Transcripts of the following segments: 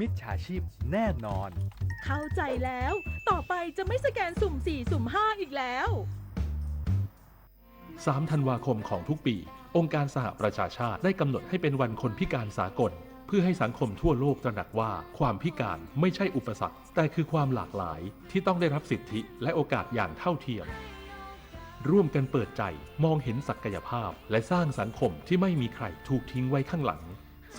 มิจฉาชีพแน่นอน เข้าใจแล้ว ต่อไปจะไม่สแกนสุ่ม 4 สุ่ม 5 อีกแล้ว 3 ธันวาคมของทุกปี องค์การสหประชาชาติได้กำหนดให้เป็นวันคนพิการสากล เพื่อให้สังคมทั่วโลกตระหนักว่าความพิการไม่ใช่อุปสรรค แต่คือความหลากหลายที่ต้องได้รับสิทธิและโอกาสอย่างเท่าเทียม ร่วมกันเปิดใจมองเห็นศักยภาพและสร้างสังคมที่ไม่มีใครถูกทิ้งไว้ข้างหลัง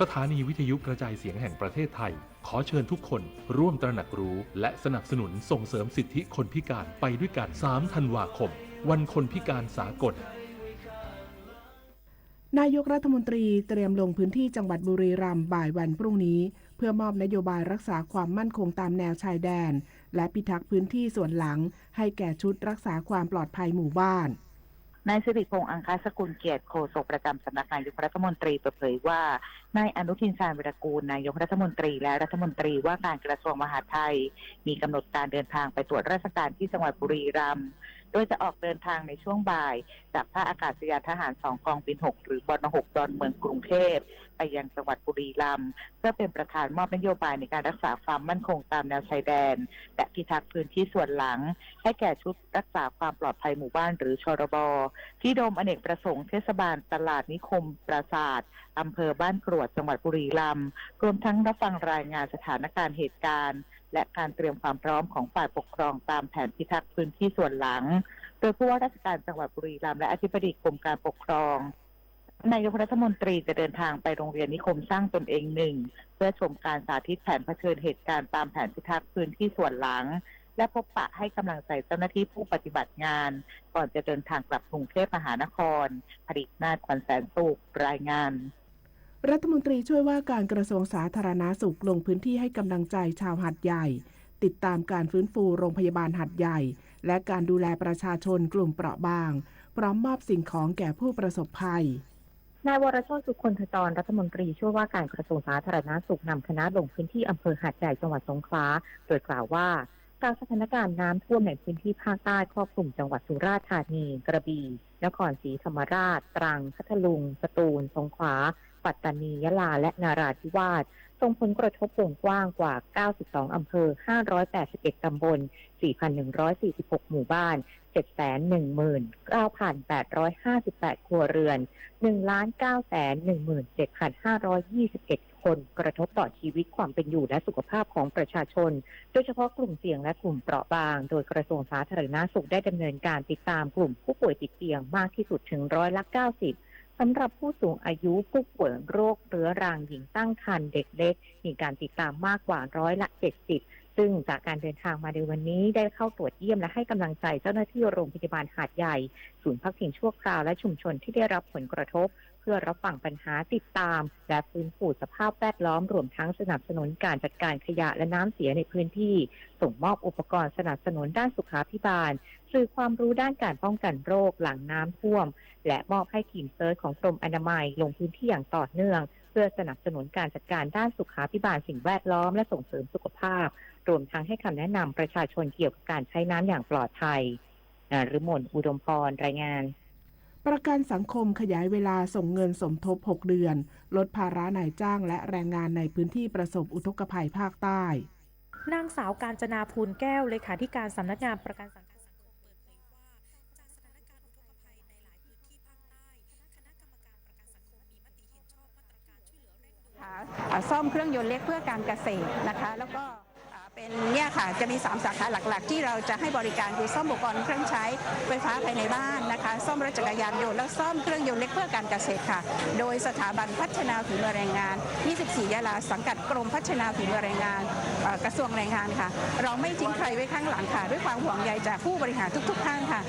สถานีวิทยุกระจายเสียงแห่งประเทศไทยขอเชิญทุกคนร่วมตระหนักรู้และสนับสนุนส่งเสริมสิทธิคนพิการไปด้วยกัน 3 ธันวาคม วันคนพิการสากล นายกรัฐมนตรีเตรียมลงพื้นที่จังหวัดบุรีรัมย์บ่ายวันพรุ่งนี้เพื่อมอบนโยบายรักษาความมั่นคงตามแนวชายแดนและพิทักษ์พื้นที่ส่วนหลังให้แก่ชุดรักษาความปลอดภัยหมู่บ้านนายสิริพงษ์อังคสกุลเกียรติโฆษกประจำสำนักนายกรัฐมนตรีเปิดเผยว่านายอนุทินชาญวิรากูลนายกรัฐมนตรีและรัฐมนตรีว่าการกระทรวงมหาดไทยมีกำหนดการเดินทางไปตรวจราชการที่จังหวัดบุรีรัมย์โดยจะออกเดินทางในช่วงบ่ายจากท่าอากาศยานทหาร2กองบิน6หรือบน6ดอนเมืองกรุงเทพไปยังจังหวัดบุรีรัมย์เพื่อเป็นประธานมอบนโยบายในการรักษาความมั่นคงตามแนวชายแดนและพิทักษ์พื้นที่ส่วนหลังให้แก่ชุดรักษาความปลอดภัยหมู่บ้านหรือชรบที่โดมอเนกประสงค์เทศบาลตลาดนิคมปราสาทอำเภอบ้านกรวดจังหวัดบุรีรัมย์รวมทั้งรับฟังรายงานสถานการณ์เหตุการณ์และการเตรียมความพร้อมของฝ่ายปกครองตามแผนพิทักษ์พื้นที่ส่วนหลังโดยผู้ว่าราชการจังหวัดบุรีรัมย์และอธิบดีกรมการปกครองนายกรัฐมนตรีจะเดินทางไปโรงเรียนนิคมสร้างตนเอง1เพื่อชมการสาธิตแผนเผชิญเหตุการณ์ตามแผนพิทักษ์พื้นที่ส่วนหลังและพบปะให้กำลังใจเจ้าหน้าที่ผู้ปฏิบัติงานก่อนจะเดินทางกลับกรุงเทพมหานครผลิตนาถ ขวัญแสนสุขรายงานรัฐมนตรีช่วยว่าการกระทรวงสาธารณสุขลงพื้นที่ให้กำลังใจชาวหาดใหญ่ติดตามการฟื้นฟูโรงพยาบาลหาดใหญ่และการดูแลประชาชนกลุ่มเปราะบางพร้อมมอบสิ่งของแก่ผู้ประสบภัยนายวรช สุคนธจรรัฐมนตรีช่วยว่าการกระทรวงสาธารณสุขนำคณะลงพื้นที่อำเภอหาดใหญ่จังหวัดสงขลาโดยกล่าวว่าการสถานการณ์น้ำท่วมในพื้นที่ภาคใต้ครอบคลุมจังหวัดสุราษฎร์ธานีกระบี่นครศรีธรรมราชตรังพัทลุงสตูลสงขลาปัตตานียะลาและนราธิวาสส่งผลกระทบวงกว้างกว่า 92 อำเภอ 581 ตำบล 4,146 หมู่บ้าน 719,858 ครัวเรือน 1,917,521 คนกระทบต่อชีวิตความเป็นอยู่และสุขภาพของประชาชนโดยเฉพาะกลุ่มเสี่ยงและกลุ่มเปราะบางโดยกระทรวงสาธารณสุขได้ดำเนินการติดตามกลุ่มผู้ป่วยติดเตียงมากที่สุดถึง90%สำหรับผู้สูงอายุผู้ป่วยโรคเรื้อรังหญิงตั้งครรภ์เด็กเล็กมีการติดตามมากกว่า70%ซึ่งจากการเดินทางมาในวันนี้ได้เข้าตรวจเยี่ยมและให้กำลังใจเจ้าหน้าที่โรงพยาบาลหาดใหญ่ศูนย์พักพิงชั่วคราวและชุมชนที่ได้รับผลกระทบเพื่อรับฟังปัญหาติดตามและฟื้นฟูสภาพแวดล้อมรวมทั้งสนับสนุนการจัดการขยะและน้ำเสียในพื้นที่ส่งมอบอุปกรณ์สนับสนุนด้านสุขาภิบาลสื่อความรู้ด้านการป้องกันโรคหลังน้ำท่วมและมอบให้ทีมเซิร์ชของกรมอนามัยลงพื้นที่อย่างต่อเนื่องเพื่อสนับสนุนการจัดการด้านสุขาภิบาลสิ่งแวดล้อมและส่งเสริมสุขภาพรวมทั้งให้คำแนะนำประชาชนเกี่ยวกับการใช้น้ำอย่างปลอดภัยนฤมล อุดมพรรายงานประกันสังคมขยายเวลาส่งเงินสมทบ6เดือนลดภาระนายจ้างและแรงงานในพื้นที่ประสบอุทกภัยภาคใต้นางสาวกาญจนาภูลแก้วเลขาธิการสำนักงานประกันสังคมซ่อมเครื่องยนต์เล็กเพื่อการเกษตรนะคะแล้วก็เป็นเนี่ยค่ะจะมี3สาขาหลักๆที่เราจะให้บริการคือซ่อมอุปกรณ์เครื่องใช้ไฟฟ้าภายในบ้านนะคะซ่อมรถจักรยานยนต์และซ่อมเครื่องยนต์เล็กเพื่อการเกษตรค่ะโดยสถาบันพัฒนาฝีมือแรงงาน24ยะลาสังกัดกรมพัฒนาฝีมือแรงงานกระทรวงแรงงานค่ะเราไม่ทิ้งใครไว้ข้างหลังค่ะด้วยความห่วงใยจากผู้บริหารทุกๆท่านค่ะ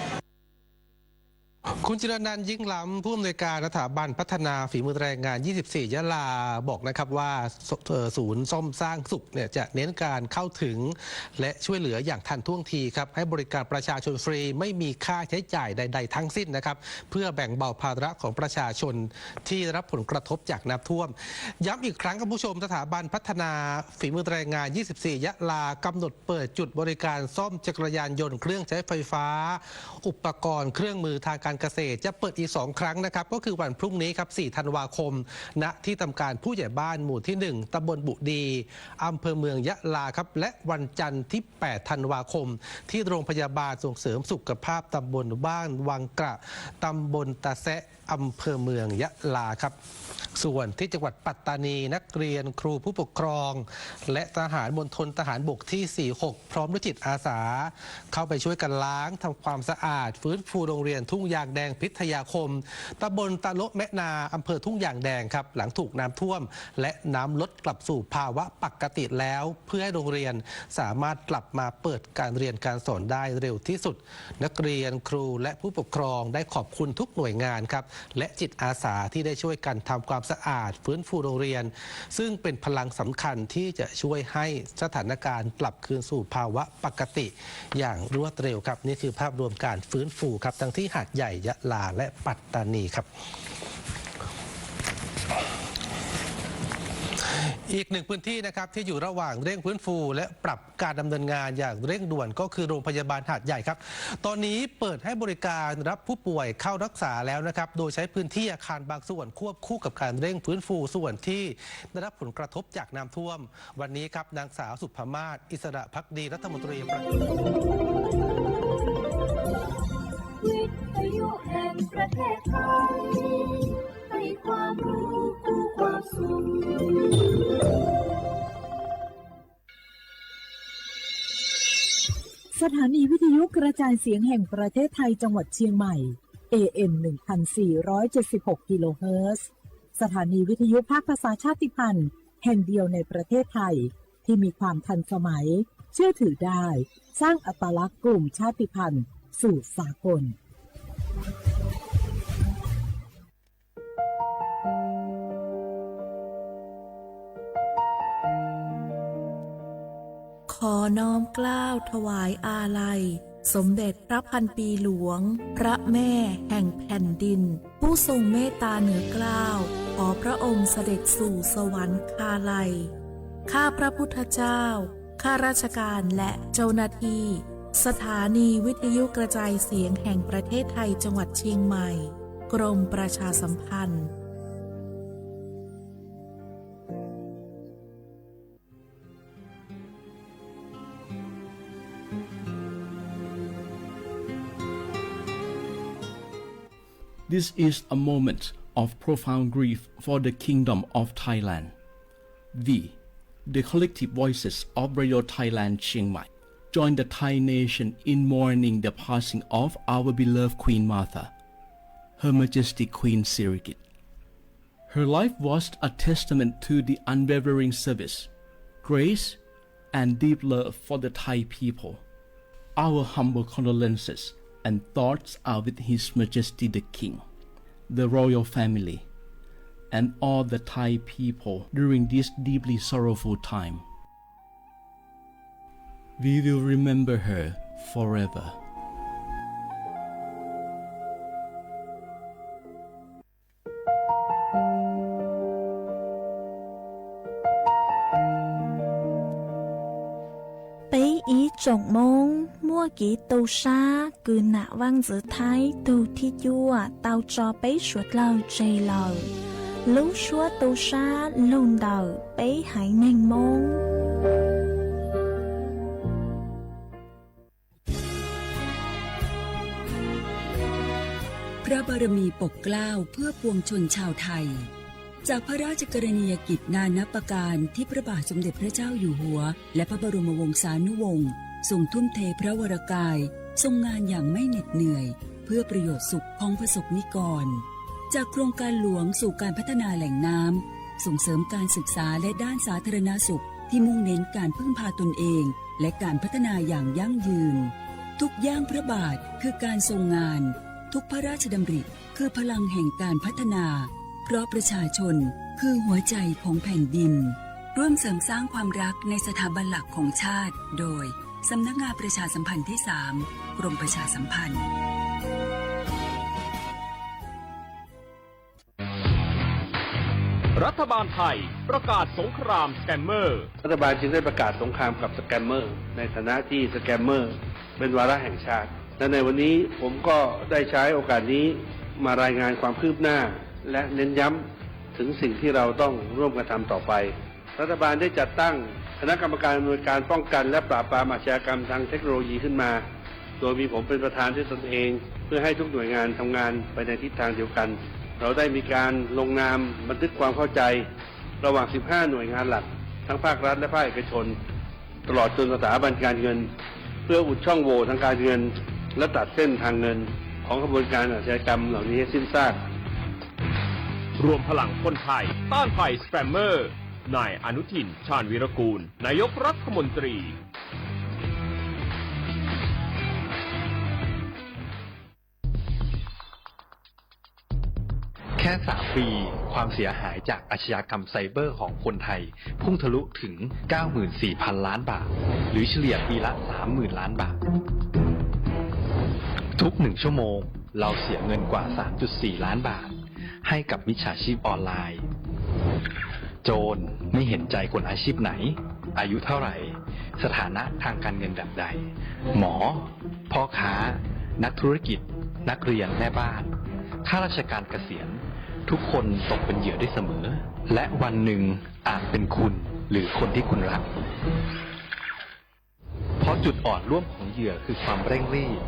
คุณจิรนันท์ยิ่งล้ำผู้อำนวยการสถาบันพัฒนาฝีมือแรงงาน24ยะลาบอกนะครับว่าศูนย์ซ่อมสร้างสุขเนี่ยจะเน้นการเข้าถึงและช่วยเหลืออย่างทันท่วงทีครับให้บริการประชาชนฟรีไม่มีค่าใช้จ่ายใดๆทั้งสิ้นนะครับเพื่อแบ่งเบาภาระของประชาชนที่ได้รับผลกระทบจากน้ำท่วมย้ำอีกครั้งครับผู้ชมสถาบันพัฒนาฝีมือแรงงาน24ยะลากำหนดเปิดจุดบริการซ่อมจักรยานยนต์เครื่องใช้ไฟฟ้าอุปกรณ์เครื่องมือทางการ การเกษตรจะเปิดอีก2ครั้งนะครับก็คือวันพรุ่งนี้ครับ4ธันวาคมณที่ทำการผู้ใหญ่บ้านหมู่ที่1ตำบลบุดีอำเภอเมืองยะลาครับและวันจันทร์ที่8ธันวาคมที่โรงพยาบาลส่งเสริมสุขภาพตำบลบ้านวังกระตำบลตะแซะอำเภอเมืองยะลาครับส่วนที่จังหวัดปัตตานีนักเรียนครูผู้ปกครองและทหารมณฑลทหารบกที่46พร้อมด้วยจิตอาสาเข้าไปช่วยกันล้างทำความสะอาดฟื้นฟูโรงเรียนทุ่งยางแดงพิทยาคมตำบลตะโละแมะนาอำเภอทุ่งยางแดงครับหลังถูกน้ำท่วมและน้ำลดกลับสู่ภาวะปกติแล้วเพื่อให้โรงเรียนสามารถกลับมาเปิดการเรียนการสอนได้เร็วที่สุดนักเรียนครูและผู้ปกครองได้ขอบคุณทุกหน่วยงานครับและจิตอาสาที่ได้ช่วยกันทำความสะอาดฟื้นฟูโรงเรียนซึ่งเป็นพลังสำคัญที่จะช่วยให้สถานการณ์กลับคืนสู่ภาวะปกติอย่างรวดเร็วครับนี่คือภาพรวมการฟื้นฟูครับทั้งที่หาดใหญ่ยะลาและปัตตานีครับอีกหนึ่งพื้นที่นะครับที่อยู่ระหว่างเร่งฟื้นฟูและปรับการดำเนินงานอย่างเร่งด่วนก็คือโรงพยาบาลหาดใหญ่ครับตอนนี้เปิดให้บริการรับผู้ป่วยเข้ารักษาแล้วนะครับโดยใช้พื้นที่อาคารบางส่วนควบคู่กับการเร่งฟื้นฟูส่วนที่ได้รับผลกระทบจากน้ำท่วมวันนี้ครับนางสาวสุภมาศอิสระภักดีรัฐมนตรีวิทยุแห่งประเทศไทยให้ความรู้คู่ความสุขสถานีวิทยุกระจายเสียงแห่งประเทศไทยจังหวัดเชียงใหม่ AM 1476 กิโลเฮิรตซ์สถานีวิทยุภาคภาษาชาติพันธุ์แห่งเดียวในประเทศไทยที่มีความทันสมัยเชื่อถือได้สร้างอัตลักษณ์กลุ่มชาติพันธุ์สู่สากลขอน้อมเกล้าถวายอาลัยสมเด็จพระพันปีหลวงพระแม่แห่งแผ่นดินผู้ทรงเมตตาเหนือเกล้าขอพระองค์เสด็จสู่สวรรคาลัยข้าพระพุทธเจ้าข้าราชการและเจ้าหน้าที่สถานีวิทยุกระจายเสียงแห่งประเทศไทยจังหวัดเชียงใหม่กรมประชาสัมพันธ์ This is a moment of profound grief for the Kingdom of Thailand. We, the collective voices of Radio Thailand Chiang Mai, join the Thai nation in mourning the passing of our beloved Queen Martha, Her Majesty Queen Sirikit. Her life was a testament to the unwavering service, grace, and deep love for the Thai people. Our humble condolences and thoughts are with His Majesty the King, the royal family, and all the Thai people during this deeply sorrowful time. We will remember her forever. 俾以逐夢摸幾到沙據那灣子thái到thiết dua tao cho bấy suốt lâu chây lâu lũ suốt到沙lôn đầu bấy hải mênh môngพระบารมีปกเกล้าเพื่อปวงชนชาวไทยจากพระราชกรณียกิจนานับประการที่พระบาทสมเด็จพระเจ้าอยู่หัวและพระบรมวงศานุวงศ์ทรงทุ่มเทพระวรกายทรงงานอย่างไม่เหน็ดเหนื่อยเพื่อประโยชน์สุขของประสบนิกรจากโครงการหลวงสู่การพัฒนาแหล่งน้ำส่งเสริมการศึกษาและด้านสาธารณสุขที่มุ่งเน้นการพึ่งพาตนเองและการพัฒนาอย่างยั่งยืนทุกย่างพระบาทคือการทรงงานทุกพระราชดำริคือพลังแห่งการพัฒนาเพราะประชาชนคือหัวใจของแผ่นดินร่วมเสริมสร้างความรักในสถาบันหลักของชาติโดยสำนักงานประชาสัมพันธ์ที่ 3 กรมประชาสัมพันธ์รัฐบาลไทยประกาศสงครามสแกมเมอร์รัฐบาลจึงได้ประกาศสงครามกับสแกมเมอร์ในฐานะที่สแกมเมอร์เป็นวาระแห่งชาติ และในวันนี้ผมก็ได้ใช้โอกาสนี้มารายงานความคืบหน้าและเน้นย้ำถึงสิ่งที่เราต้องร่วมกันทำต่อไปรัฐบาลได้จัดตั้งคณะกรรมการอำนวยการป้องกันและปราบปรามอาชญากรรมทางเทคโนโลยีขึ้นมาโดยมีผมเป็นประธานด้วยตนเองเพื่อให้ทุกหน่วยงานทำงานไปในทิศทางเดียวกันเราได้มีการลงนามบันทึกความเข้าใจระหว่าง 15 หน่วยงานหลักทั้งภาครัฐและภาคเอกชนตลอดจนสถาบันการเงินเพื่ออุดช่องโหว่ทางการเงินและตัดเส้นทางเงินของกระบวนการอาชญากรรมเหล่านี้ให้สิ้นซากรวมพลังคนไทยต้านภัยสแปมเมอร์นายอนุทิน ชาญวีรกูลนายกรัฐมนตรีแค่3 ปีความเสียหายจากอาชญากรรมไซเบอร์ของคนไทยพุ่งทะลุถึง 94,000 ล้านบาทหรือเฉลี่ยปีละ 30,000 ล้านบาททุก1 ชั่วโมงเราเสียเงินกว่า 3.4 ล้านบาทให้กับมิจฉาชีพออนไลน์โจรไม่เห็นใจคนอาชีพไหนอายุเท่าไหร่สถานะทางการเงินแบบใดหมอพ่อค้านักธุรกิจนักเรียนแม่บ้านข้าราชการเกษียณทุกคนตกเป็นเหยื่อได้เสมอและวันหนึ่งอาจเป็นคุณหรือคนที่คุณรักเพราะจุดอ่อนร่วมของเหยื่อคือความเร่งรีบ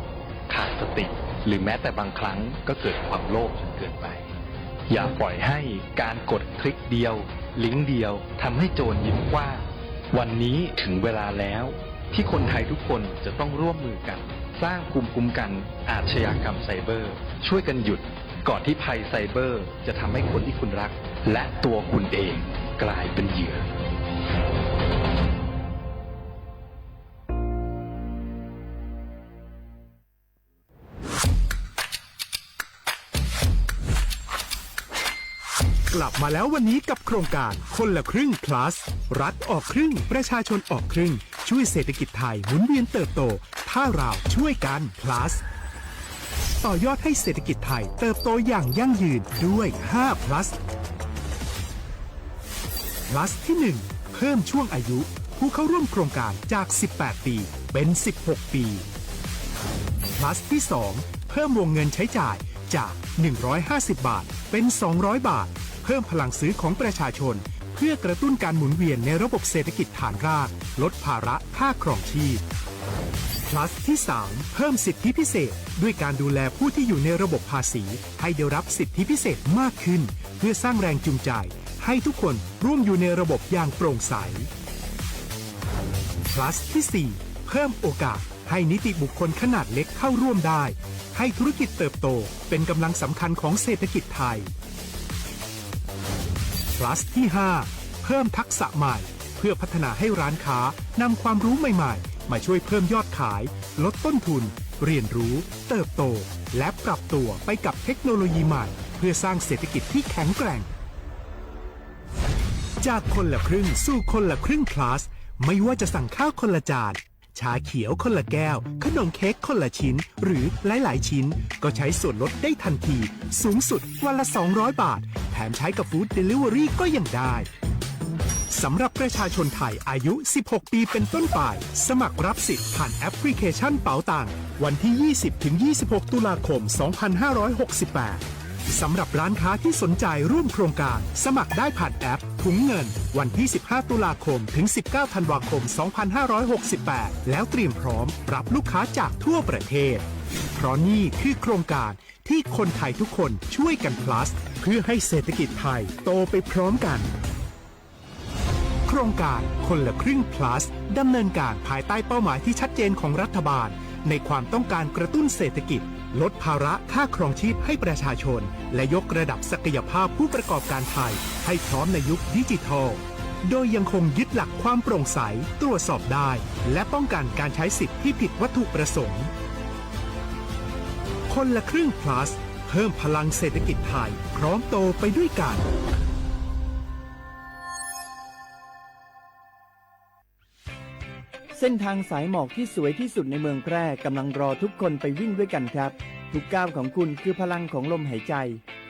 ขาดสติหรือแม้แต่บางครั้งก็เกิดความโลภจนเกินไปอย่าปล่อยให้การกดคลิกเดียวลิงก์เดียวทำให้โจรยิ้มกว้างวันนี้ถึงเวลาแล้วที่คนไทยทุกคนจะต้องร่วมมือกันสร้างภูมิคุ้มกันอาชญากรรมไซเบอร์ช่วยกันหยุดก่อนที่ภัยไซเบอร์จะทำให้คนที่คุณรักและตัวคุณเองกลายเป็นเหยื่อก ลับมาแล้ววันนี้กับโครงการคนละครึ่ง plus รัฐออกครึ่งประชาชนออกครึ่งช่วยเศรษฐกิจไทยหมุนเวียนเติบโตถ้าเราช่วยกัน plus ต่อยอดให้เศรษฐกิจไทยเติบโตอย่างยั่งยืนด้วย5 plus plus ที่ 1 เพิ่มช่วงอายุผู้เข้าร่วมโครงการจาก18 ปีเป็น16 ปี plus ที่ 2 เพิ่มวงเงินใช้จ่ายจาก150 บาทเป็น200 บาทเพิ่มพลังซื้อของประชาชนเพื่อกระตุ้นการหมุนเวียนในระบบเศรษฐกิจฐานรากลดภาระค่าครองชีพ plus ที่ 3 เพิ่มสิทธิพิเศษด้วยการดูแลผู้ที่อยู่ในระบบภาษีให้ได้รับสิทธิพิเศษมากขึ้นเพื่อสร้างแรงจูงใจให้ทุกคนร่วมอยู่ในระบบอย่างโปร่งใส plus ที่ 4 เพิ่มโอกาสให้นิติบุคคลขนาดเล็กเข้าร่วมได้ให้ธุรกิจเติบโตเป็นกำลังสำคัญของเศรษฐกิจไทย plus ที่ 5 เพิ่มทักษะใหม่เพื่อพัฒนาให้ร้านค้านำความรู้ใหม่ๆมาช่วยเพิ่มยอดขายลดต้นทุนเรียนรู้เติบโตและปรับตัวไปกับเทคโนโลยีใหม่เพื่อสร้างเศรษฐกิจที่แข็งแกร่งจากคนละครึ่งสู่คนละครึ่ง plus ไม่ว่าจะสั่งข้าวคนละจานชาเขียวคนละแก้วขนมเค้กคนละชิ้นหรือหลายๆชิ้นก็ใช้ส่วนลดได้ทันทีสูงสุดวันละ200 บาทแถมใช้กับฟู้ดเดลิเวอรี่ก็ยังได้สำหรับประชาชนไทยอายุ16 ปีเป็นต้นไปสมัครรับสิทธิ์ผ่านแอปพลิเคชันเป๋าตังวันที่ 20-26 ตุลาคม 2568 สำหรับร้านค้าที่สนใจร่วมโครงการสมัครได้ผ่านแอปถุงเงินวันที่ 15 ตุลาคมถึง 19 ธันวาคม 2568 แล้วเตรียมพร้อมรับลูกค้าจากทั่วประเทศเพราะนี่คือโครงการที่คนไทยทุกคนช่วยกัน plus เพื่อให้เศรษฐกิจไทยโตไปพร้อมกันโครงการคนละครึ่ง plus ดำเนินการภายใต้เป้าหมายที่ชัดเจนของรัฐบาลในความต้องการกระตุ้นเศรษฐกิจลดภาระค่าครองชีพให้ประชาชนและยกระดับศักยภาพผู้ประกอบการไทยให้พร้อมในยุคดิจิทัลโดยยังคงยึดหลักความโปร่งใสตรวจสอบได้และป้องกันการใช้สิทธิที่ผิดวัตถุประสงค์คนละครึ่ง plus เพิ่มพลังเศรษฐกิจไทยพร้อมโตไปด้วยกันเส้นทางสายหมอกที่สวยที่สุดในเมืองแพร่กำลังรอทุกคนไปวิ่งด้วยกันครับทุกก้าวของคุณคือพลังของลมหายใจ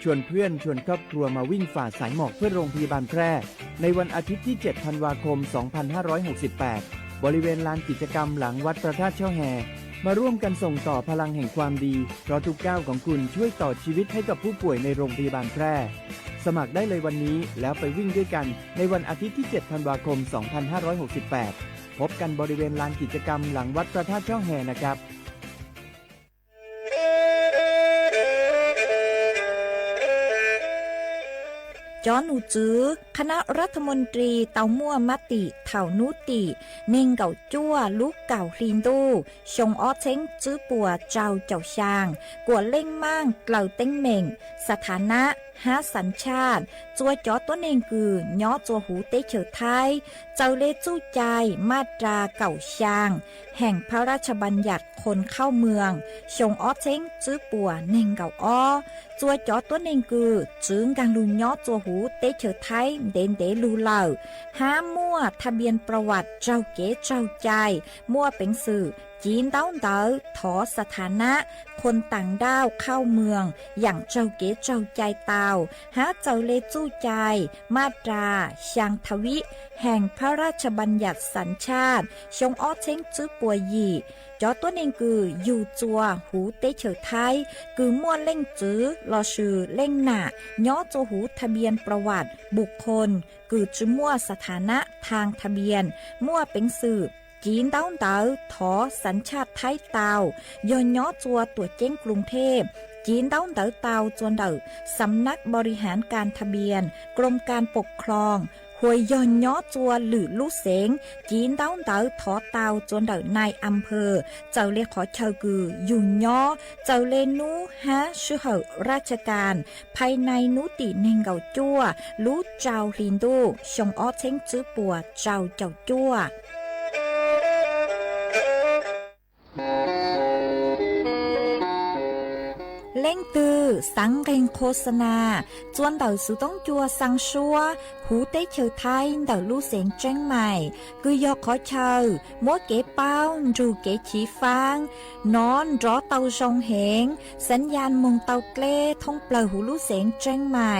ชวนเพื่อนชวนครอบครัวมาวิ่งฝ่าสายหมอกเพื่อโรงพยาบาลแพร่ในวันอาทิตย์ที่ 7 ธันวาคม 2568 บริเวณลานกิจกรรมหลังวัดพระธาตุช่อแฮ มาร่วมกันส่งต่อพลังแห่งความดีเพราะทุกก้าวของคุณช่วยต่อชีวิตให้กับผู้ป่วยในโรงพยาบาลแพร่สมัครได้เลยวันนี้แล้วไปวิ่งด้วยกันในวันอาทิตย์ที่ 7 ธันวาคม 2568 พบกันบริเวณลานกิจกรรมหลังวัดพระธาตุช่องแฮนะครับ จอหนูจื้อคณะรัฐมนตรีเตามั่วมติเถานุติเน่งเก่าจั่วลูกเก่าคลีนดูชงอ้อเช้งจื้อปัวเจ้าเจ้าช่างกวดเล่งมั่งเกล่าเต้งเหม่งสถานะหาสัญชาติจัวจอตัวเน่งกือย่อจัวหูเตเฉอไทยเจ้าเล่จู้ใจมาตราเก่าช่างแห่งพระราชบัญญัติคนเข้าเมืองชงอ้อเช้งจื้อปัวเน่งเก่าอ้อจัวจอตัวเน่งกือจื้งกังลุงย่อจัวหูเตเฉอไทยเด่นเดลูเหล่าห้ามั่วทะเบียนประวัติเจ้าเก๋เจ้าใจมั่วเป็นสื่อจีนเต้าเต๋อถอสถานะคนต่างด้าวเข้าเมืองอย่างเจ้าเก๋เจ้าใจเตาหาเจ้าเลจู้ใจมาตราช่างทวิแห่งพระราชบัญญัติสัญชาติชงอ้อเช้งจื้อปัวหยี่จอตัวเองคืออยู่จัวหูเตเฉอไทยคือมั่วเล่งจื้อรอชื่อเล่งหนาย่อจัวหูทะเบียนประวัติบุคคลคือจื้อมั่วสถานะทางทะเบียนมั่วเป็นสืบจีนเต้าเต๋อถอสัญชาติไทยเตาย้อนย่อจัวตัวเจ้งกรุงเทพจีนเต้าเต๋อเตาจวนเต๋อสำนักบริหารการทะเบียนกรมการปกครองหวยย้อนย่อจัวหรือลู่เสงจีนเต้าเต๋อถอเตาจวนเต๋อนายอำเภอเจ้าเลขอเชากือยุ่นย่อเจ้าเลนูฮะชื่อเหอราชการภายในนุติเนงเก่าจัวลู่เจ้าลินดูชงอ้อเช้งจื้อปัวเจ้าเจ้าจัวเล่งตือสังเกงโฆษณาจวนเต่าสุต้องจัวสังชัวหูเต้เฉอไทยเต่าลู่เสียงเจ้งใหม่คือยอขอเชอมัวเก๋เป้าจูเก๋ฉีฟางนอนรอเต่าชงเหงสัญญาณมงเต่าเกล้ท่องเปล่าหูลู่เสียงเจ้งใหม่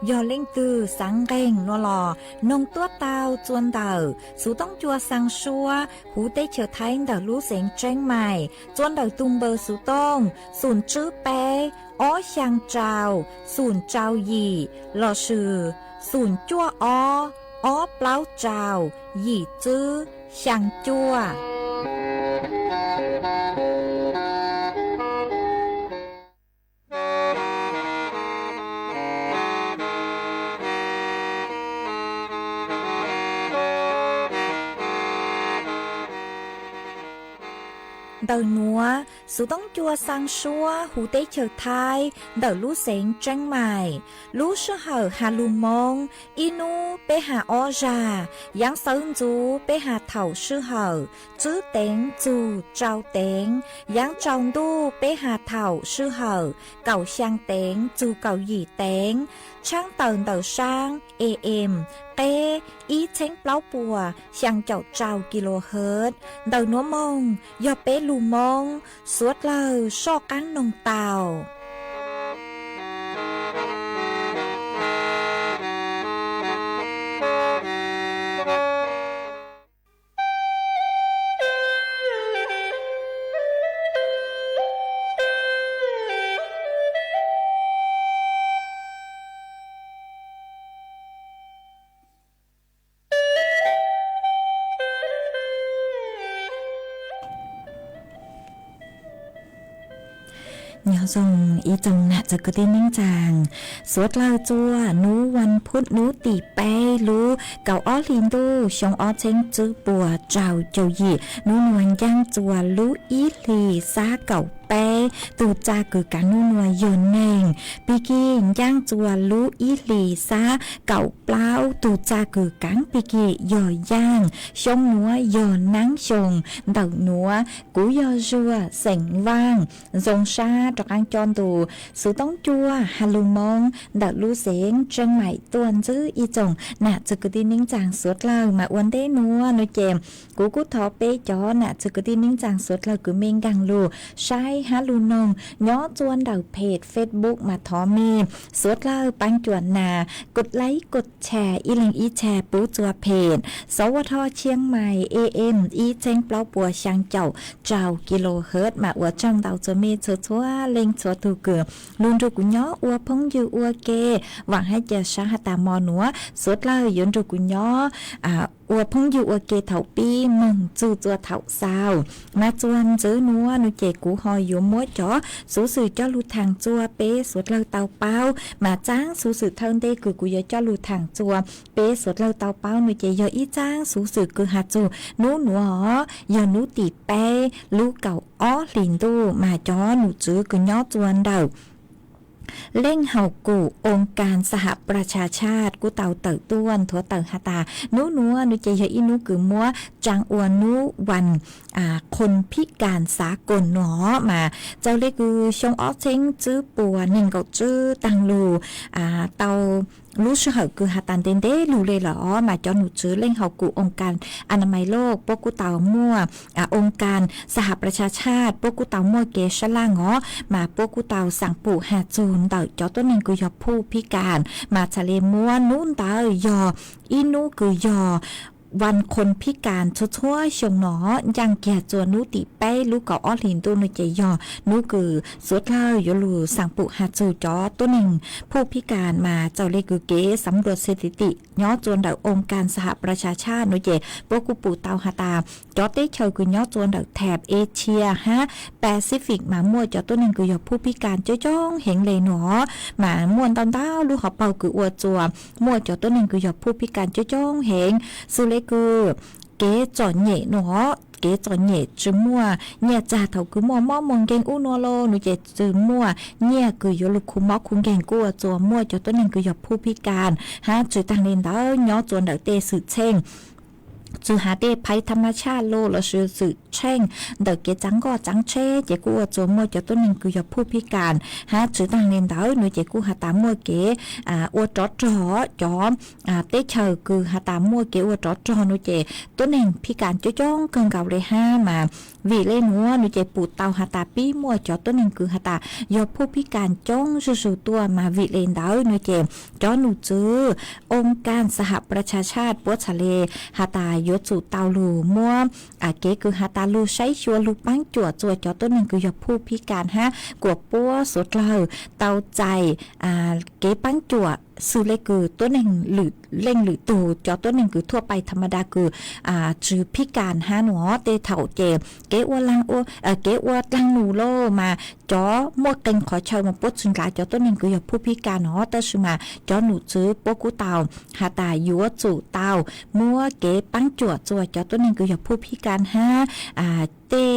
ยอเล่งตือสังเกงนัวหล่อนงตัวเต่าจวนเต่าสุต้องจัวสังชัวหูเต้เฉอไทยเต่าลู่เสียงเจ้งใหม่จวนเต่าตุงเบอร์สุต้องศูนย์จื้อเป้อ้อช่างเจ้าศูนย์เจ้าหยี่หล่อชื่อศูนย์จั่วอ้อเปล่าเจ้าหยี่จื้อช่างจั่วเดาหนัวสุต้องจัวสังชัวหูเตเฉอไทยเดาลู่เสงจังใหม่ลู่ชื่อเหอฮาลุมงอีนูไปหาออจายังเซิงจูไปหาเถ่าชื่อเหอจื้อเต็งจูเจ้าเต็งยังจองดูไปหาเถ่าชื่อเหอเก่าช่างเต็งจูเก่าหยี่เต็งช่างเตินเดาช่างAMเต้อีเช้งเปล่าปัวช่างเจ้าเจ้ากิโลเฮิรตซ์เดาหนัวมงยอเป้ลูมงสวดเลยชอกันนงเต่าเหนียวทรงอีจงนะจะกระติ้นนิ่งจางสวดเล่าจัวนูวันพุธนูตีแป้รู้เก่าอ้อลินดูชงอ้อเช้งจื้อปัวเจ้าเจ้าหยี่นูนวลย่างจัวรู้อีลีซาเก่าแป้ตูจากือการนูนวลยนแนงปีกี้ย่างจัวรู้อีลีซาเก่าเปล่าตูจากือกังปีกี้ย่อย่างชงนัวยอนั่งชงเต่านัวกูยอจัวเสียงว่างทรงชาตรังจอนตูสุต้องจัวฮาลุมงดักลู่เสียงจังใหม่ตัวจื้ออีจงน่ะจะกระดิ่งนิ่งจางสวดเล่ามาวันเต้นัวนเจมกูทอเป้จอน่ะจะกระดิ่งนิ่งจางสวดเล่ากูเมงกังลูใช้ ฮาลูนงย้อจวนเดาเพจ Facebook มาทอมีสวดเล่าปังจวนนากดไลค์กดแชร์อีลิงอีแชร์ปูจัวเพจสวทเชียงใหม่ AM อีเจงเปล่าปัวช่างเจ้ากิโลเฮิรตซ์มาอวดจังเดาจะมีชัวเล็งชัวถูกเกือลุนจุกุญย้ออวพงยูอวเกหวังให้เจชาหตามอหนัวสวดเล่ายนจุกุญย้ออวพงยูอวเกเถาปีมึงจูจัวเถาซาวมาจวนเจอนัวนุเจกูหอยอยู่มัวจ๋อสูสื่อเจ้าลูทางจัวเป้สวดเล่าเตาเป้ามาจ้างสูสื่อเทิงเด้คือกูยเจ้าลูทางจัวเป้สวดเล่าเตาเป้านุเจยอีจ้างสูสื่อคือหาจูนูหนัวยอนูตีเป้ลูเก่าอ้อหลินดูมาจ๋อหนูจื้อคือย้อจวนเดาเล่งเฮากูองค์การสหประชาชาติกูเต่าเติร์ต้วนถั่วเติร์ฮาตานูนัวนุเจยอินุกือมัวจังอวนนุวันคนพิการสากลหนอมาเจ้าเล็กคือชงออเชงจื้อปัวหนึ่งเกาจื้อตังลูเตารู้สึกคือหาตันเดนเดลูเลยเหรอมาจอหนูจื้อเล่งเฮากูองค์การอนามัยโลกพวกกูเต่ามั่วองค์การสหประชาชาติพวกกูเต่ามั่วเกชล่างอ๋อมาพวกกูเต่าสั่งปู่หาจูนเต่าจอตัวหนึ่งคือยอผู้พิการมาทะเลมั่วนู่นเต่ายออินูคือยอวันคนพิการชั่วชงหนอยังแก่จวนนุติเป้ลูกเก่าอ้อหลินตัวนุเจยอนุคือสวดเล่ายลูสั่งปุหาจูจอตัวหนึ่งผู้พิการมาเจ้าเลกุเกสำรวจสถิติย้อจวนเดาองค์การสหประชาชาตินุเจพวกกูปูเตาหาตาจอเต้เชยคือย้อจวนเดาแถบเอเชียฮะแปซิฟิกมามั่วจอตัวหนึ่งคือยอผู้พิการจ้องเห็นเลยหนอมาม่วนตอนเต้าลูกเขาเป่าคืออวดจัวมั่วจอตัวหนึ่งคือยอผู้พิการจ้องเห็นสุเลคือเก๋จอนเหย่หนอเก๋จอนเหย่จื้อมัวเนี่ยจ่าเถาคือมัวมอมงเกงอุโนโลหนูเจจื้อมัวเนี่ยคือยลุคุมอคุงเกงกัวจัวมัวจอตัวหนึ่งคือยอผู้พิการฮะจื้อตังเลนเต้าย้อจวนเดาเตสืบเช่งจื้อหาเดภัยธรรมชาติโลละสืบเช่งเดาเกจังก็จังเช่เจกัวจัวมัวจอตัวหนึ่งคือยอผู้พิการฮะจื้อตังเลนเต้าหนูเจกูหาตามมัวเก๋อวดจอจอมเตเชอคือหาตามมัวเก๋อวดจอหนูเจตัวหนึ่งพิการจ้องเกินเก่าเลยห้ามาวีเล่นัวหนูเจปูเตาหาตาปี้มัวจอตัวหนึ่งคือหาตายอผู้พิการจ้องสู้ตัวมาวีเล่นดาวหนูเจจอหนูจื้อองค์การสหประชาชาติปัวทะเลหาตายอจูเตาลูมัวเก๋คือหาตาลูใช้ชัวลูปังจั่วจอตัวหนึ่งคือยอผู้พิการฮะกวบปัวสดเราเตาใจเก๋ปังจั่วซื้อเลคือตัวหนึ่งหรือเล่งหรือตูจอตัวหนึ่งคือทั่วไปธรรมดาคือจือพิการฮะหนอเตเถ่าเจเกอวลังเกอวลังนูโลมาจอมัวเก่งขอเชิญมาปุ๊บสุนกาจอตัวหนึ่งคืออย่าผู้พิการหนอแต่สุมาจอหนูจื้อปกูเตาหาตายัวจู่เตามัวเกปังจั่วจอตัวหนึ่งคืออย่าผู้พิการฮะเต้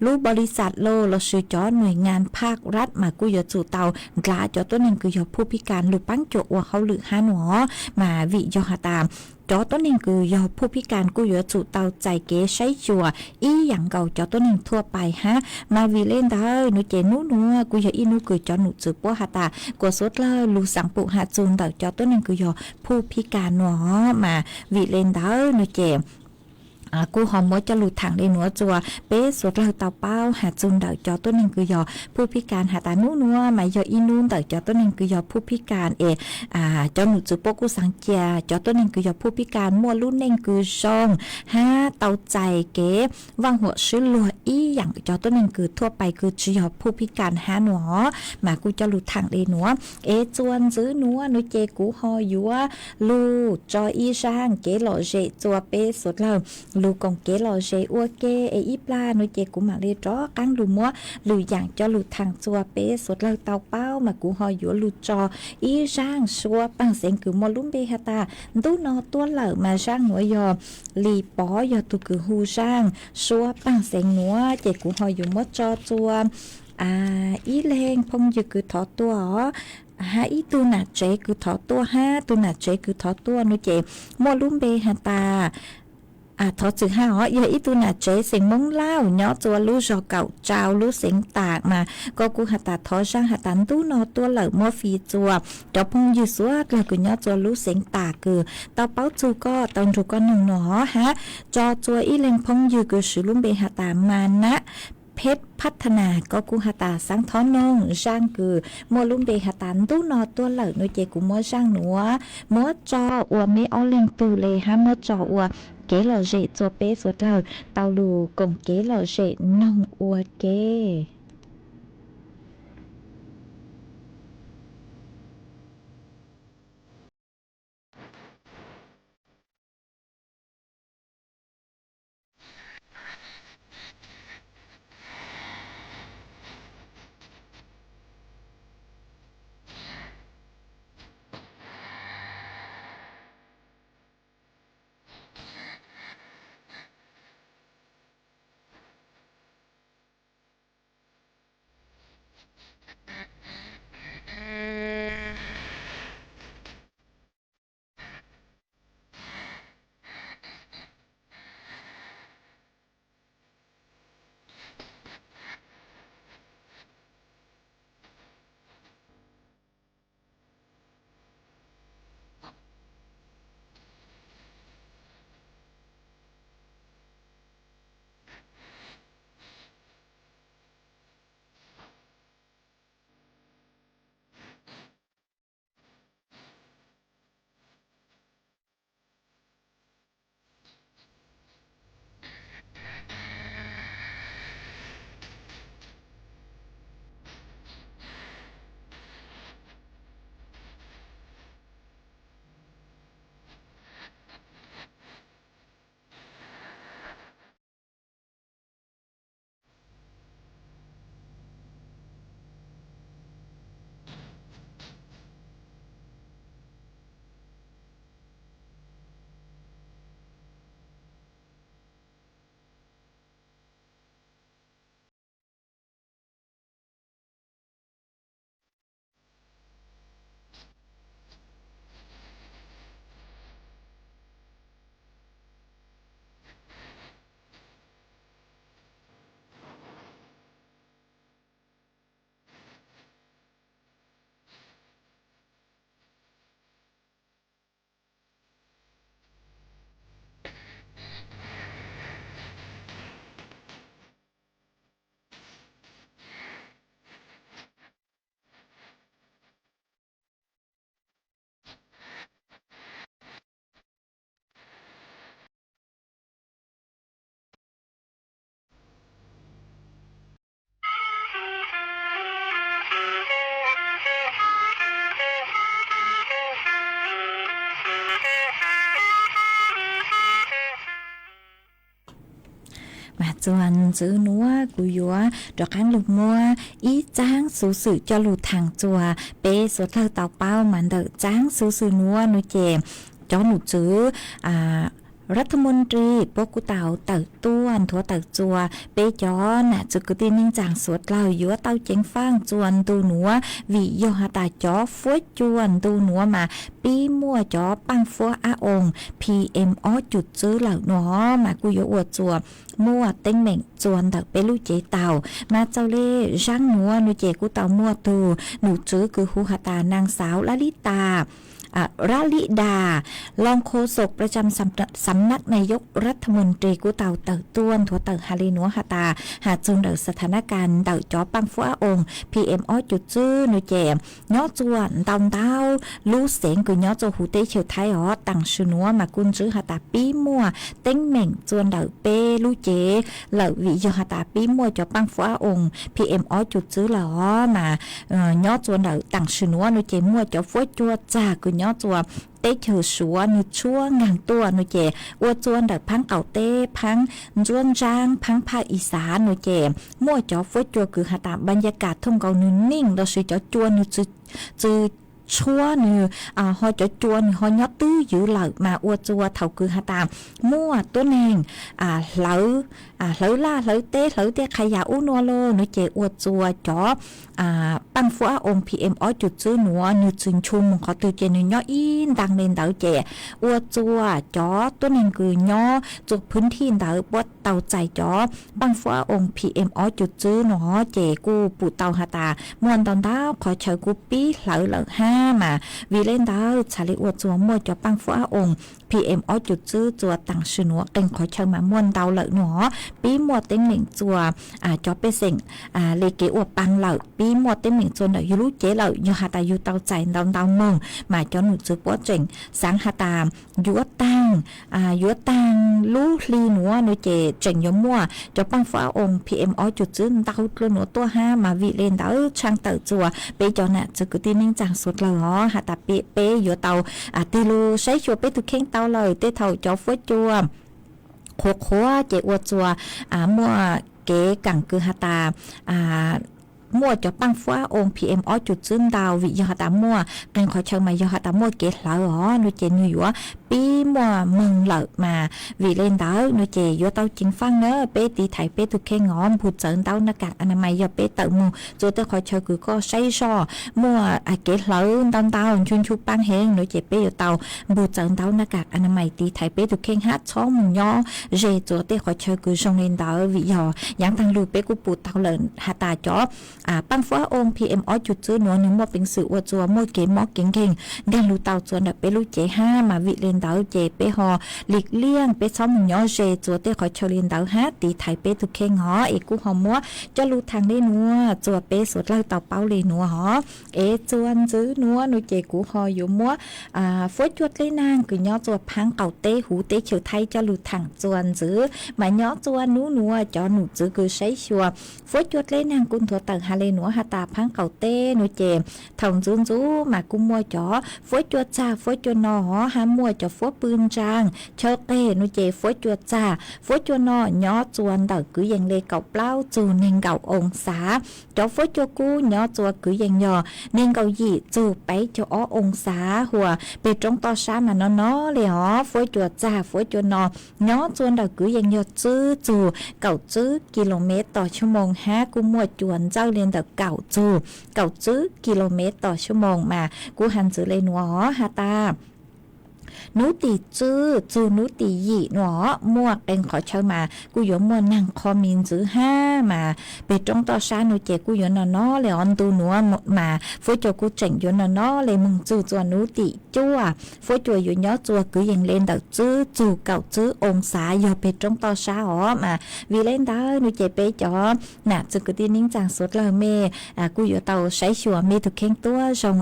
รูปบริษัทโลเราซื้อจอหน่วยงานภาครัฐมากุยจู่เตากลาจอตัวหนึ่งคืออย่าผู้พิการลูกปังจั่วเขาหรือฮาหนอมาวิยอหาตามจอตัวหนึ่งคือยอผู้พิการกูยอจุเตาใจเก๋ใช้จัวอีอย่างเก่าจอตัวหนึ่งทั่วไปฮะมาวิเล่นได้หนูเจนูนัวกูยออีนูคือจอหนูจือปัวหาตากวสดเลยลูสังปุหาจูนเตาจอตัวหนึ่งคือยอผู้พิการหนอมาวิเล่นได้หนูเจกูหอมมดจะหลุดถังในหนัวจัวเป๊ะสดเราเตาเป้าหาจุนเดาจอตัวหนึ่งคือยอผู้พิการหาตานูนัวหมายยออีนูนเดาจอตัวหนึ่งคือยอผู้พิการจอหนูจือโปกูสังเจียจอตัวหนึ่งคือยอผู้พิการมัวรุ่นเน่งคือซองห้าเตาใจเก๋วังหัวซื้อลัวอีอย่างจอตัวหนึ่งคือทั่วไปคือจียอผู้พิการหาหนัวมากูจะหลุดถังในหนัวจวนซื้อหนัวนุเจกูหอยัวลูจออีช่างเก๋หล่อเจจัวเป๊ะสดเราลูกองเกลอเจอัวเกอีปลาโนเจกูมาเลจอกังลูมัวลูอย่างจอลูทางจัวเปสดเราเตาเป้ามากูหอยัวลูจออีช่างชัวปังเสียงคือมอลุ่มเบฮตาดูนอตัวเหล่ามาช่างหัวยอลีปอยอตุคือฮูช่างชัวปังเสียงนัวเจกูหอยัวมดจอจัวอีเลงพงยืคือทอตัวฮะอีตูน่ะเจคือทอตัวฮะตูน่ะเจคือทอตัวโนเจมอลุ่มเบฮตาทอจือห้าอย่าอีตัวน่ะเจเสียงมงเล่าเนาะตัวรู้จอเก่าเจ้ารู้เสียงตากมาก็กูหัตาทอช่างหัตันตู้นอตัวเหล่ามัวฟีจัวจอพงยืสวดแล้วกูเนาะตัวรู้เสียงตากคือตอเป้าจูก็ตอนจูก็หนึ่งหนอฮะจอจัวอีเลงพงยืคือสือลุ่มเบหัตามานะ เพชรพัฒนาก็กูหาตาสังท้อนน้องช่างคือมัวลุงเบหาตันตู้นอตัวเหล่าหนูเจกูมัวช่างหนัวมัวจออัวไม่เอาเล่งตูเลยฮะมัวจออัวเก๋เหล่าเจตัวเป๊ะสุดเท่าเตาลูกงเก๋เหล่าเจน้องอัวเก๋มาจวนซื้อนัวกุยัวดอกคันลูกมัวอีจ้างสูสื่อจะหลุดทางจัวเปสวดเธอเต่าเป้ามันเดอจ้างสูสื่อนัวนุเจมจอหนูจื้อรัฐมนตรีปกุเต่าเต่าต้วนทัวเต่าจัวเปจอนน่ะจุกตีนิ่งจางสวดเล่ายัวเต่าเจงฟ้างจวนตูหนัววิโยหตาจอฟวยจวนตูหนัวมาปีมั่วจอปังฟัวอาองPM อ้อจุดจื้อเหล่าหนอมากุยอวดจัวมั่วเต็งเหม่งจวนเต่าเปลูเจเต่ามาเจ้าเล่ช่างหนัวหนูเจกุเต่ามั่วตูหนูจื้อคือหูหตานางสาวลลิตาราลิดารองโฆษกประจำสำนักนายกรัฐมนตรีกูเต่าเต่าต้วนทัวเต่าฮาลีนัวฮาตาหาจุนเดอสถานการณ์เต่าจอปังฟัวองค์ PM อ้อจุดจื้อหนูแจมย้อจวนตองเต้าลู่เสียงกุย้อโจหูเตเฉียวไทยอ๋อต่างชื่อนัวมากุนจื้อฮาตาปีมั่วเต็งเหม่งจวนเต่าเปลู่เจเหล่าวิโยฮาตาปีมั่วจอปังฟัวองค์ PM อ้อจุดจื้อหล่อมาย้อจวนเต่าต่างชื่อนัวหนูแจมั่วจอฟัวจัวจ้ากุย้อจัวเต้เถือชัวนึชั่วงานตัวนุเจอวดจวนเด็กพังเก่าเต้พังจวนจางพังภาคอีสานนุเจมั่วจอฟัวจัวคือหาตาบรรยากาศทุ่งเก่านิ่งเราสิจอจวนนุจือชัวนี่ฮอจะจวนฮอยอตื้ออยู่หลักมาอวดจัวเท่าคือหาตามมั่วตัวเองเหลาล่าเหลาเต้ขยะอุนัวโลนุเจอวดจัวจอปังฟัวองค์ PM อ้อจุดซื้อหนัวนึจึงชุมขอตือเจนย่ออินดังเนนเตาเจอวดจัวจอตัวเองคือย่อจุดพื้นที่เตาบดเตาใจจอปังฟัวองค์ PM อ้อจุดซื้อหนอเจกูปูเตาหาตามวนตอนเต้าขอเชิญกูปี้เหลาห้า 5mà vì lên đó trả lý uột chúa mua cho băng phá ông PM ởจุดซื้อจัวต่างชื่อหนัวเก่งขอเชิญมาม่วนเตาเลยหนัวปีมัวเต็มหนึ่งจัวจอเปเซ็งเลเกอวปังเลยปีมัวเต็มหนึ่งจัวเลยยูรู้เจเลยยูหาตายูเตาใจเตาเมืองมาจอหนูจือปัวเจ๋งสังหาตามยัวตังรู้ลีหนัวหนูเจเจ๋งยมัวจอปังฟ้าองค์ PM ởจุดซื้อเตาเลยหนัวตัว5มาวิเลนเตาช่างเตาจัวไปจอน่ะจะกุฏินิ่งจังสุดเลยอ๋อหาตาเปยัวเตาตีลูใช้ชัวไปตุเข่งเตาเลยเตthầu cho phối chua khô chạy qua chua mua kế cẳng cư hà ta mua cho băng phá ôn PM ởจุดซื้อดาววิยาตามัวกันขอเชิญมายาตามัวเกศหล่อนุเจนิวปีมัวมึงเหล่ามาวิเลนดาวนุเจยัวเต้าจิงฟังเนอะเป้ตีไทยเป้ตุกแค่งอมผู้เจินเต้าหน้ากากอนามัยยาเป้เต่ามูโจเต้ขอเชิญคือก็ใช้ช่อมัวเกศเหล่าเต้าชุนชุปังเฮงนุเจเป้ยัวเต้าผู้เจินเต้าหน้ากากอนามัยตีไทยเป้ตุกแค่ฮัดช่อมึงย่อเจโจเต้ขอเชิญคือชงเลนดาววิยายังทางลูเป้กูปูเต้าเลินหาตาจ่อปังฟ้าองค์ PM ởจุดซื้อหนัวหนึ่งมัวเป็นสื่ออวดจัวมัวเก๋มอเก่งกันลูเตาจัวเนี่ยไปลูเจ5มาวิเลนดาวเจไปหอหลีกเลี่ยงไปซ้อมย่อเจจัวเต้ขอเชลินดาว5ตีไทยไปตุกเข่งหอเอกูหอมัวจะลูทางได้นัวจัวไปสุดเล่าเตาเป้าเลยนัวหอจวนซื้อนัวนูเจกูหออยู่มัวฝนจวดเลยนางคือย่อจัวพังเก่าเต้หูเต้เฉียวไทยจะลูทางจวนซื้อมาย่อจัวนัวจอหนูซื้อคือใช้ชัวฝนจวดเลยนางกุนถัวเต่งฮาเลนัวหาตาพังเก่าเต้นูเจทองจุนจูมากุมัวจ่อฝนจวดจ่าฝนจวดนอหอหามัวจ่อฝนปืนจางเชิดเต้นูเจฝนจวดจ่าฝนจวดนอย่อจวนเต่าคือยังเลเก่าเปล่าจูเน่งเก่าองศาจ่อฝนจวดกูย่อจัวคือยังย่อเน่งเก่าหยี่จูไปจ่อองศาหัวไปตรงต่อช้ามาน้อเลยหอฝนจวดจ่าฝนจวดนอย่อจวนเต่าคือยังย่อจื้อจูเก่าจื้อกิโลเมตรต่อชั่วโมง5กุมัวจวนเจ้าเรียนเต่าเก่าจูเก่าจื้อกิโลเมตรต่อชั่วโมงมากูหันจื้อเลยหนัวหาตานูตีจื้อจูนูตีหยี่หนอมัวเป็นขอเชิญมากูยมัวนั่งคอมินจื้อ5มาไปตรงต่อช้านูเจกูยนนอเลยออนตูนัวมาฝจกูเจ๋งยนนอเลยมึงจูจวนนูตีจั่วฝจยย่อจัวคือยังเล่นเต่าจื้อจูเก่าจื้อองศายอไปตรงต่อช้าอ๋อมาวีเล่นได้นูเจไปจ่อน่ะจึงกูตีนิ่งจางสุดเลยเมกูยเต่าใช้ชัวมีถูกเข่งตัวชง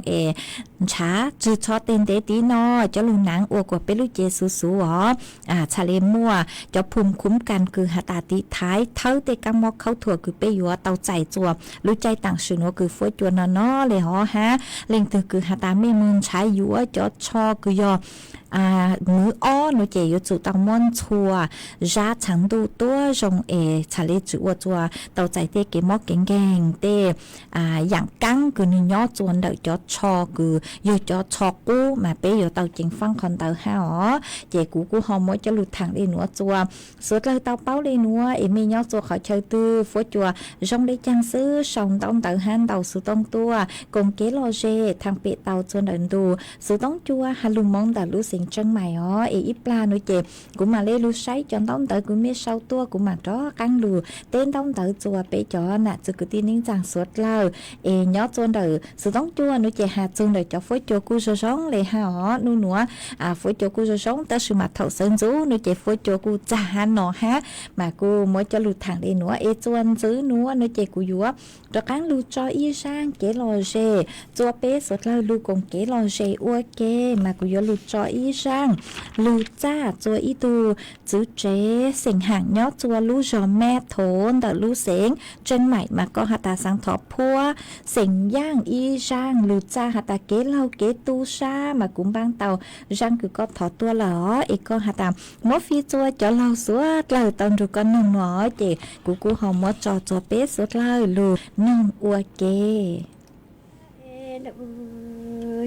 ช้าจื้อชอเต้นเตตีนอจะลุงหนังอวกว่าเป็นลูกเจสูอ๋อชาเลมัวจะภูมิคุ้มกันคือหาตาติท้ายเท่าเตกังมอกเข้าถั่วคือไปยัวเตาใจจัวรู้ใจต่างชื่อนัวคือฝอยจัวนอนอเลยหอฮะเล่งตือคือหาตาไม่มืนใช้ยัวจอดชอคือยอมืออ้อหนูเจอยู่จุดตังม่อนชัวจ้าฉันดูตัวจงชาเลจือจัวเตาใจเตเกมอกเก่งเตอย่างกังคือนี่ย่อจวนเดจอดชอคืออยู่จอดชอกูมาไปอยู่เตาจิงฟังคอนเตาห้าอ๋อเจกูหอมมวยจะหลุดทางเลยหนัวจัวสุดเลยเตาเป้าเลยหนัวมีย่อจัวขอเชยตื้อฝอยจัวจงได้จังซื้อส่งต้องเตาหันเตาสุต้องตัวกงเกลอเจทางเปเตาจนเดินดูสุต้องจัวฮัลลุมองแต่รู้สิ่งchân mày ó ý pla nuôi chè cũng mà lấy lu sấy cho tông tới cũng biết sau tua cũng mà đó căng lù tên tông tới chùa bé cho nè sự cứ tin những chàng suốt lâu nhớ chôn đời sự tông chua nuôi chè hạt chôn đời cho phối chùa cu sơ sống lấy ha ó nu nữa phối chùa cu sơ sống tới sự mặt thầu sơn rú nuôi chè phối chùa cu cha han nọ ha mà cô mới cho lù thẳng đi nữa chôn xứ nữa nuôi chè cu dúa rồi căng lù cho y sang kế lò dê chùa bé suốt lâu lù cùng kế lò dê ok mà cô dúa lù cho y sang lù cha chùa y tu chữ chế sinh hàng nhót chùa lù giò mẹ thốn đỡ lù sén chân mày mà có hạt ta sang thọ pua sinh giang y sang lù cha hạt ta kế lâu kế tu sa mà cũng ban tàu răng cứ có thọ tua lỏ ý có hạt ta mỗi phi chùa cho lâu suốt lâu tàu rồi con nông nó chị cú hồng mỗi cho bé suốt lâu lù nông ua kê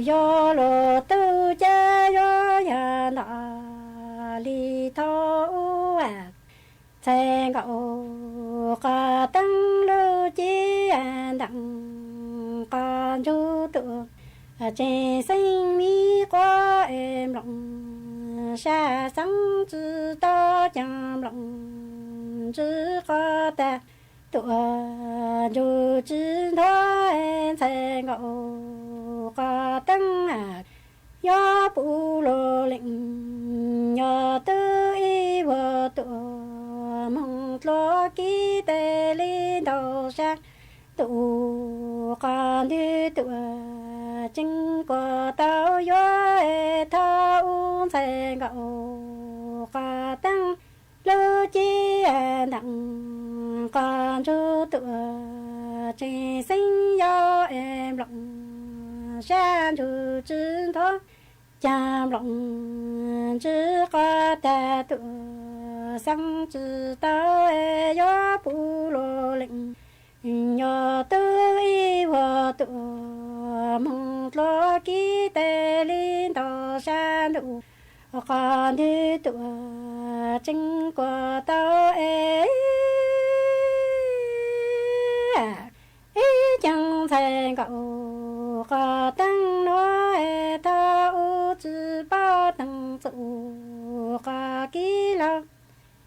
yo lo tu cha yo ya la li thao à sen gạo ca tăng lu chi an đặng ca du tu trên sinh mi qua em lòng xa sáng chữ to chẳng lòng chữ qua ta tụa dù chữ thôi sen gạo ca tăng yo bu lo lệnh yo tư y vô tu mong lo ký tê li đầu sang tu ca đi tu chính qua tao yo thao sen gạo ca tăng lô chi đặng ca chu tu chỉ sinh yo em lòng sang chu chân thọ chạm lòng chữ ca ta tu sang chữ tao yo bu lo lệnh yo tư y vô tu mong lo ký tê linh tao san đủ con đi tu chính qua tao chẳng thành cậu có tăng nói thao chữ bao tăng chủ có ký lo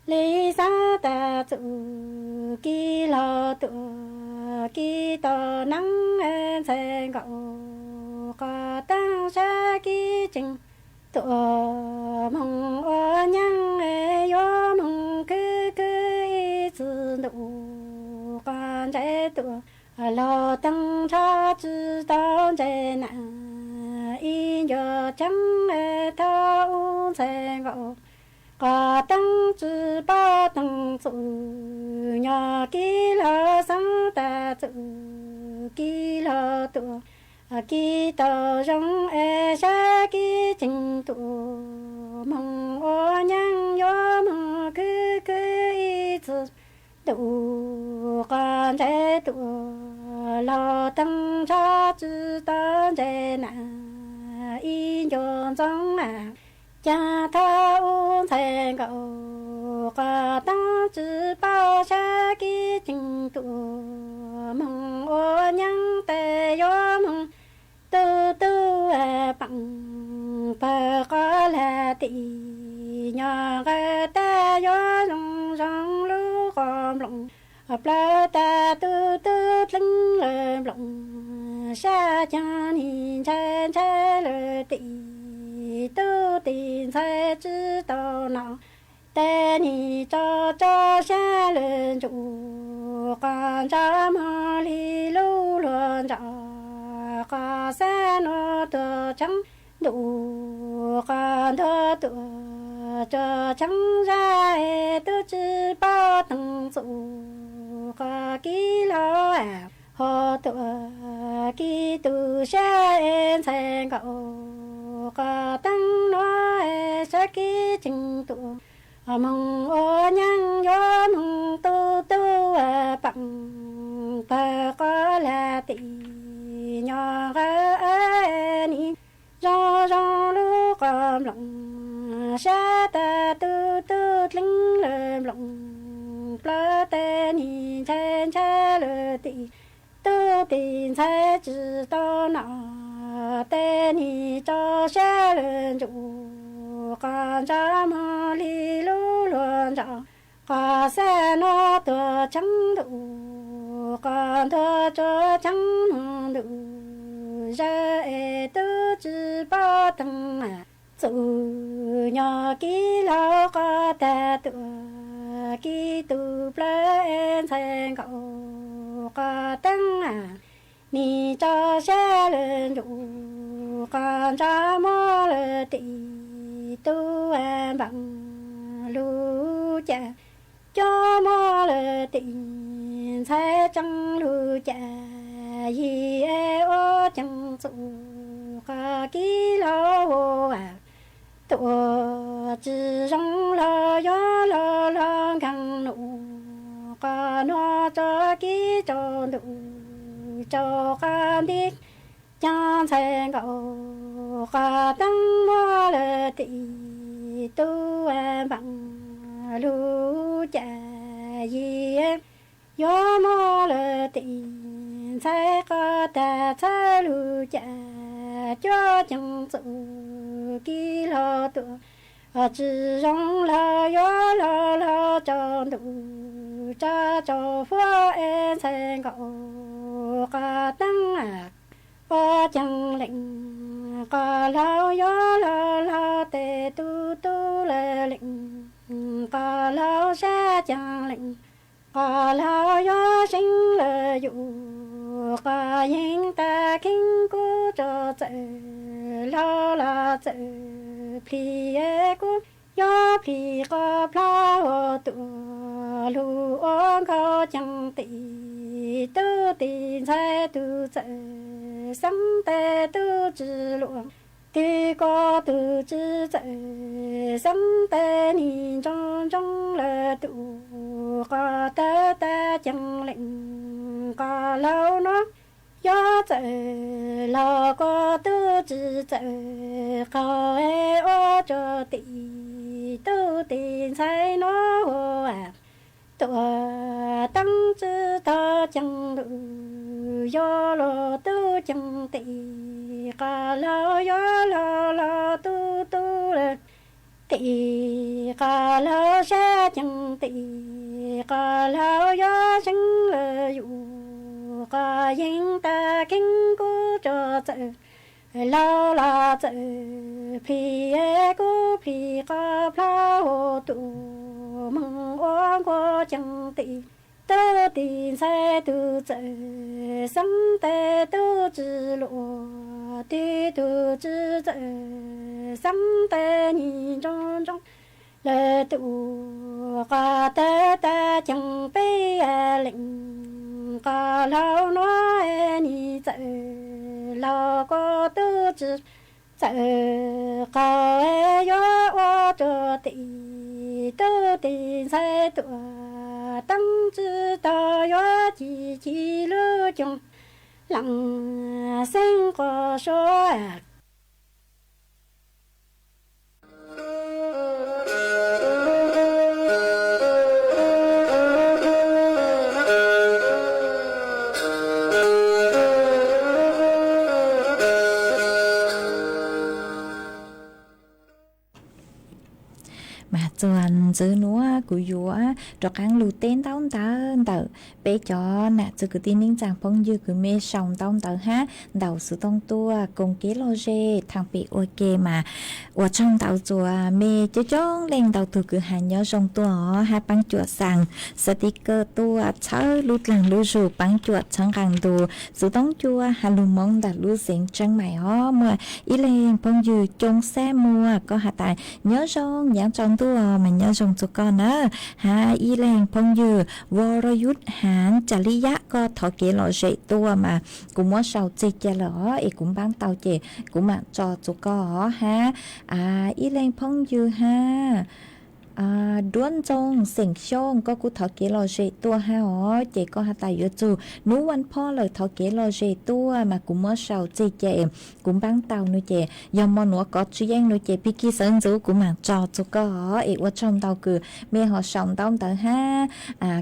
lý sa ta chủ ký lo tu ký to nắng thành cậu có tăng sa ký trình tu mong ô nhang yo mong cứ y sư đủ con trái tu lo tăng cha chữ tao chế nà y yo chẳng thao sen gạo có tăng chữ ba tăng chữ nhỏ ký lo sang ta chữ ký lo tu ký tao rong sa ký trình tu mong ô nhang yo mong cứ y chữ đủ con trái tu lo tăng cha chữ tao chế nà y yo chẳng cha thao sen gạo có tăng chữ bao sa ký trình tu mong ô nhang tê yo mong tu tu bằng bờ có là tị nhỏ cái ta yo rong rong lu com lồng bờ ta tu tu linh lờ lồng sa cha ni cha cha lờ tị tu tin sai chữ tao nào tê ni cho xa lên chủ con cha mà li lu luôn cho có xa nó tờ trắng đủ con thơ tờ cho trắng ra tu chữ bao tầng chủ có ký lo họ tờ ký tu xa en sen cậu có tăng nói sa ký trình tu mong ô nhang yo mong tu tu bằng bờ có là tị nhỏ cái ni do lu com lòng sa ta tu tu linh lờ lòng plơ tê ni chen cha lờ tị tu tin sai chữ to nọ tê ni cho xa lên chủ con cha mà li lu luôn cho có xe nó tờ trắng đủ con thơ cho trắng đủ giờ tư chữ bao tầng chủ nhỏ ký lo có ta tự ký tu plơ sen cậu có tăng ni cho xe lên đủ con cha mò lờ tị tu bằng lu cha cho mò lờ tị sai chẳng lu cha yi ô chẳng su ca ký lo tu chỉ rong lo yo lo căng nụ ca nó cho ký cho nụ cho con đi cha sen gạo ca tăng mò lờ tị tu bằng lu cha yi yo mò lờ tị sai ca ta sai lu cha cho chẳng sự ký lo tu chỉ rong lo yo lo cho đủ cha cho phó en sen gạo ca tăng có chẳng lệnh có lao gió lao tê tu tu lệ lệnh có lao xa chẳng lệnh có lao gió sinh lệ dụ có những ta kinh cố cho chạy lao là chạy phi cố gió phi có plau tụ lu ôn có chẳng tị tu tị sai tu chạy sắm tê tu chỉ luồng tê có tu chỉ chạy sắm tê nhìn trong trong là tụ có tê tê chẳng lệnh có lâu nó gió chạy lo có tu chỉ chạy có e ô cho tị tu tị sai nó à tụa tăng chữ ta chẳng đủ do lo tu chẳng tị cả lo do lo tu tu là tị cả lo sẽ chẳng tị cả lo do sinh là dụ cả những ta kinh cố cho chạy lo là chạy phi cố phi cả plau tụ mong oan có chẳng tị tơ tị sai tu chạy sắm tê tu chỉ lộ tê tu chỉ chạy sắm tê nhìn trong trong lệ tụ cả tê tê chẳng bê lệnh cả lao nói nhìn chạy lao có tu chỉ chạy cả gió ô cho tị tu tị sai tu tăng chữ ta gió chỉ lưu chung lặng sinh có số chuẩn giữ núa của dúa cho căng lù tên tao tờ bé cho nè chứ cứ tin ninh chàng phong dư cứ mê sòng tao ha đầu sự tông tua cùng kế lô dê thằng bị ok mà ở trong tàu chùa mê chứ chong lên tàu từ cứ hành nhớ trong tua ha băng chuột sàng sticker tua chớ lút lằng lút rù băng chuột chẳng càng đồ sự tông chua hà lù mong đặt lút xịn trăng mày ho mà ý lên phong dư trông xe mua có hà tài nhớ trong nhãn trong tua mà nhớ trong cho con á ha ý lên phong dư vô rồi yút hán chả lý giác có thọ kế lọ dễ tua mà cũng muốn sầu chê chả lỡ ý cũng bán tàu chê cũng mà cho có ha ý lên phong dư ha đuôn trong sỉnh xông có cú thọ kế lò dễ tua ha ó chị có hai tay chú núวันพ่อเลยthọ kế lò dễ tua mà cũng mới sầu chị cũng bán tàu nuôi chị dòng món nữa có chú giang nuôi chị piki sơn chú cũng mà cho chú có ý ở trong tàu cứ mẹ họ sống tao tới ha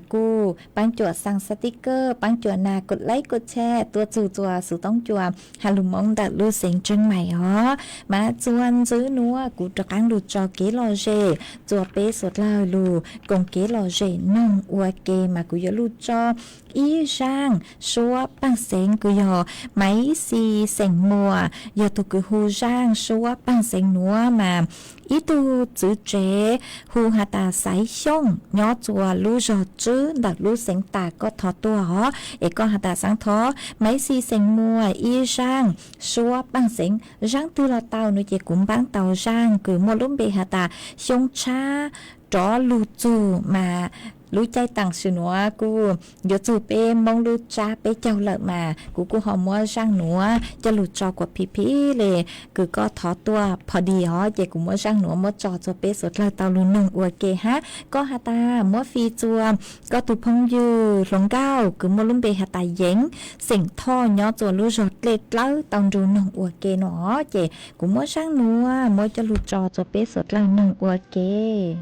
cô bán chuột sang sticker bán chuột nà cột like cột share tua chú chùa sự tông chùa hà lùm mong đặt lưu sinh trên mày ó mà chuan giữ nữa cũng cho ăn được cho kế lò dễ chùa bé sốt lao lù cùng kế lò dễ nông ua kê mà cứ giờ lù cho ý giang số bằng sen cứ giờ máy xì sen mùa giờ tụi cứ hu giang số bằng sen núa mà ý tu chữ chế hu hà ta sái xông nhỏ chùa lù giọt chữ đặt lù sen ta có thọ tua hó để có hà ta sáng thó máy xì sen mùa ý giang số bằng sen giang tư là tàu nuôi chị cũng bán tàu giang cứ mua lúc bị hà ta xông cha chó lù chù mà lú chay tặng sự nữa cô giờ chụp pe mong lú cha pe châu lợi mà cô họ mua sang nữa cho lú cho của pí lệ cứ có thọ tua phò đi họ chị cũng mua sang nữa mua cho pe sốt lợi tàu lú nông ua kê ha có hà ta mua phi chua có tụ phong dư lồng cao cứ mua lúm bề hà ta dán sỉnh thò nhỏ chùa lú giọt lệ lỡ tàu lú nông ua kê nó chị cũng mua sang nữa mua cho lú cho pe sốt lợi nông ua kê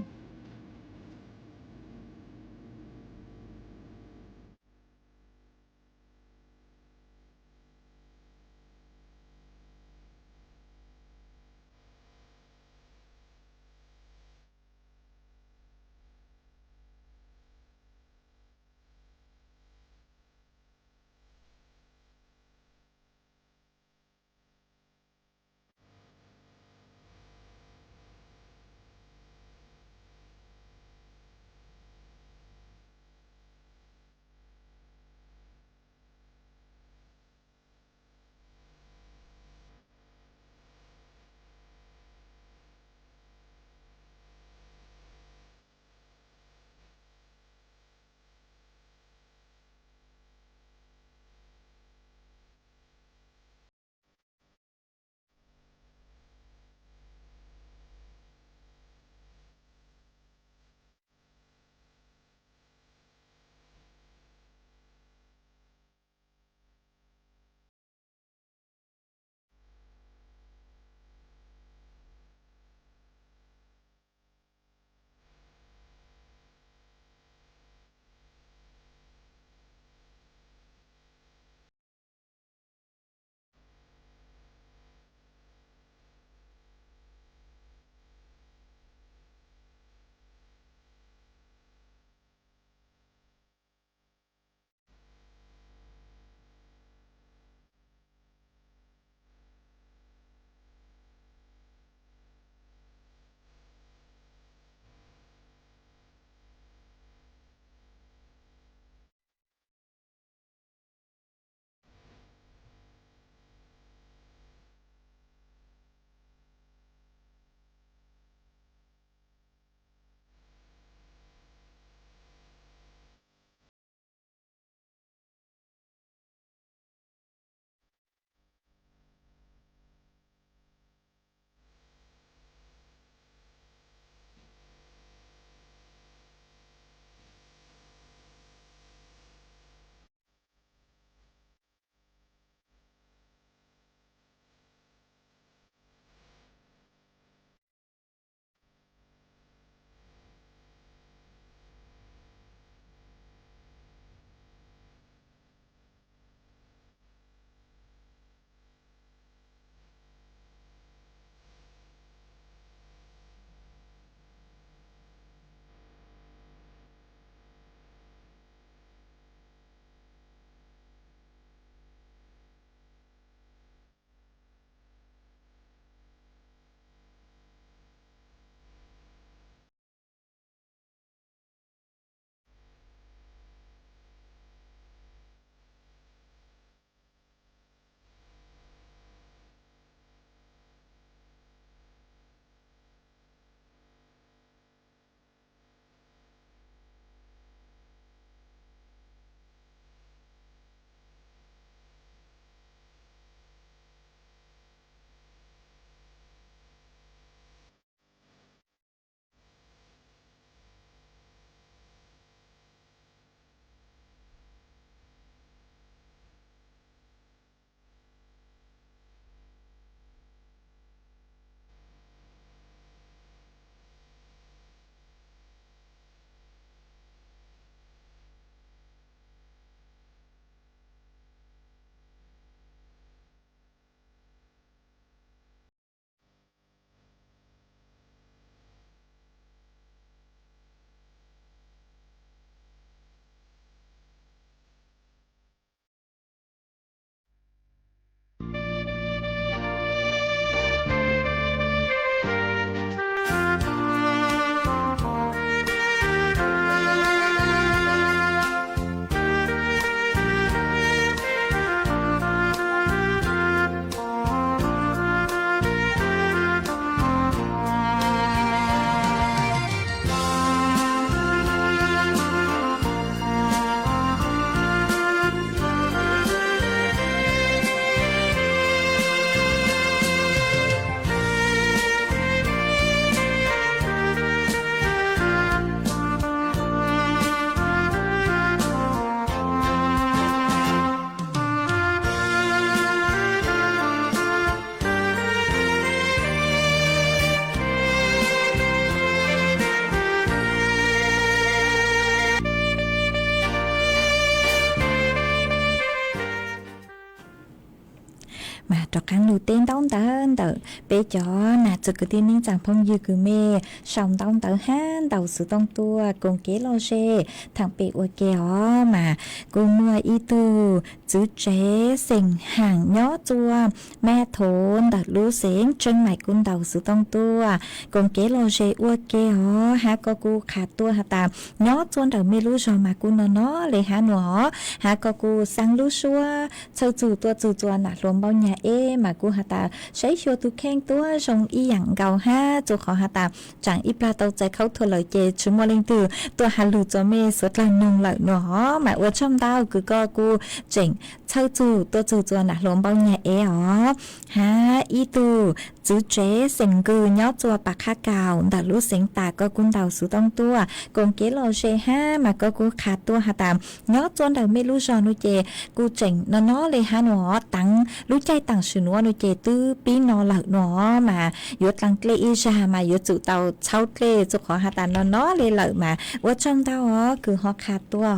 mà trò cắn lưu tên tông tớ bé chó nà cho cứ tiên ninh chẳng phong dư cứ mê xong tông tớ hán đầu sự tông tua cùng kế lo xê thằng bé ua kéo mà cô mua y tu giữ chế xình hàng nhó chua mẹ thốn đặt lú xến chân mày cung đầu sự tông tua cùng kế lo xê ua kéo há có cô khá tua hả tàm nhó chuôn đầu mê lú rồi mà cô nó lấy há nó há có cô sang lú xua sâu chù chua nà luôn bao nhà mà cô hả ta sấy xua tu khen tua rong y dặn gầu ha cho khó hả ta chẳng ít la tàu chạy khâu thua lời chê chú mô linh từ tua hà lù cho mê suốt lần nông lợi nó mà ở trong tao cứ co cô chỉnh sâu chù chua nà luôn bao nhà ha y tu giữ chế sinh cư nhó chua bạc khá cào đã lú sinh tà có cung đầu sự tông tua còn kế lò xê ha mà có cô khá tua hả tạm nhó chuôn đầu mê lú giò nuôi chê cô chỉnh nó lê ha nó tặng lú chay tặng sự nó nuôi chê tư bí nó lợi nó mà yếu tăng lê y ra mà yếu chủ tàu cháu lê cho khó hả tạm nó lê lợi mà ở trong tao cứ họ khá tua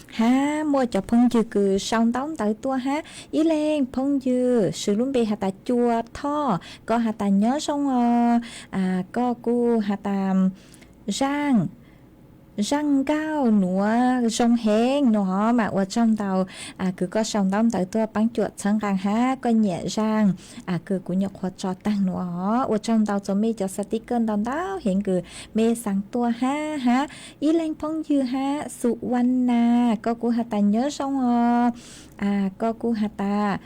ha mua cho phong dư cứ xong tông tới tua ha ý lên phong dư sự luôn bê hả tà chua tho có hả ta nhớ xong có cô hả ta răng cao nữa sông hén nó mà ở trong tàu cứ có sông đóng tới tua bắn chuột sang càng ha có nhẹ răng cứ của nhọc hoạt trò tăng nữa ở trong tàu cho mê cho sticker đón đáo hiện cứ mê sang tua ha ý lên phong dư ha sụ văn na có cô hả ta nhớ xong có cô hả ta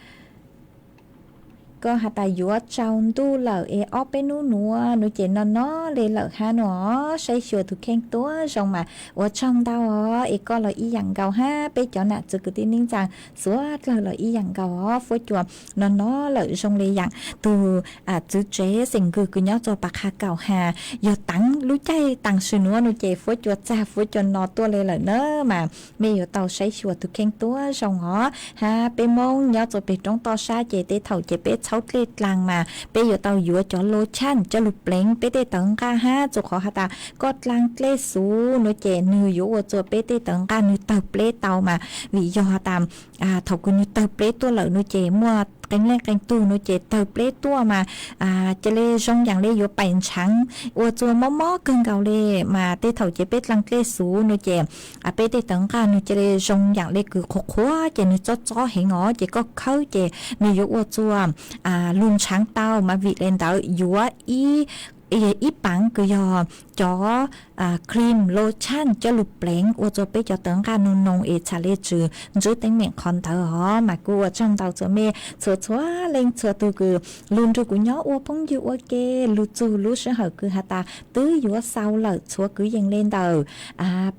có hạt tài dúa trong tu lợ ở bên núi chè nó lên lợ ha nó xây sửa thực khen túa xong mà ở trong tao có là ý dạng gạo ha bé chó nè từ cái tin ninh rằng số là ý dạng gạo phối chuột nó lợi xong lên dạng từ chữ chế sinh cư cứ nhớ cho bạc hà gạo hà giờ tăng lú chay tăng sự nữa nó chè phối chuột ra phối chuột nó tua lên lợi nữa mà bây giờ tao xây sửa thực khen túa xong ha bé mong nhớ cho bé trong to xa chè tê thầu chè bé cháu lê làng mà bây giờ tàu dúa cho lô chăn cho lục lén bé tê tận ca ha cho khó hả ta có làng lê sú nó chè nư dúa cho bé tê tận ca nư tàu lê tàu mà vì do hả ta thầu cứ nư tàu lê tua lợi nó chè mua cánh lên cánh tu nó chè tàu lê tua mà chè lê rong dạng lê dúa bánh trắng ô cho mó cưng gạo lê mà tê thầu chè bé làng lê sú nó chè bé tê tận ca nó chè lê rong dạng lê cứ khóa chè nó cho hệ ngõ chè có khâu chè nư dúa cho luôn sáng tao mà vị lên tao dúa ít bằng cứ do cho cream lotion cho lục lén ô cho bé cho tấn ca nông trả lệ trừ giữ tính miệng con thở mà cô ở trong tàu cho mẹ xóa lên xóa từ cứ luôn rồi của nhỏ ô phong dụ ok lú chú lú sẽ hở cứ hả ta tứ dúa sau lợ xóa cứ dành lên tàu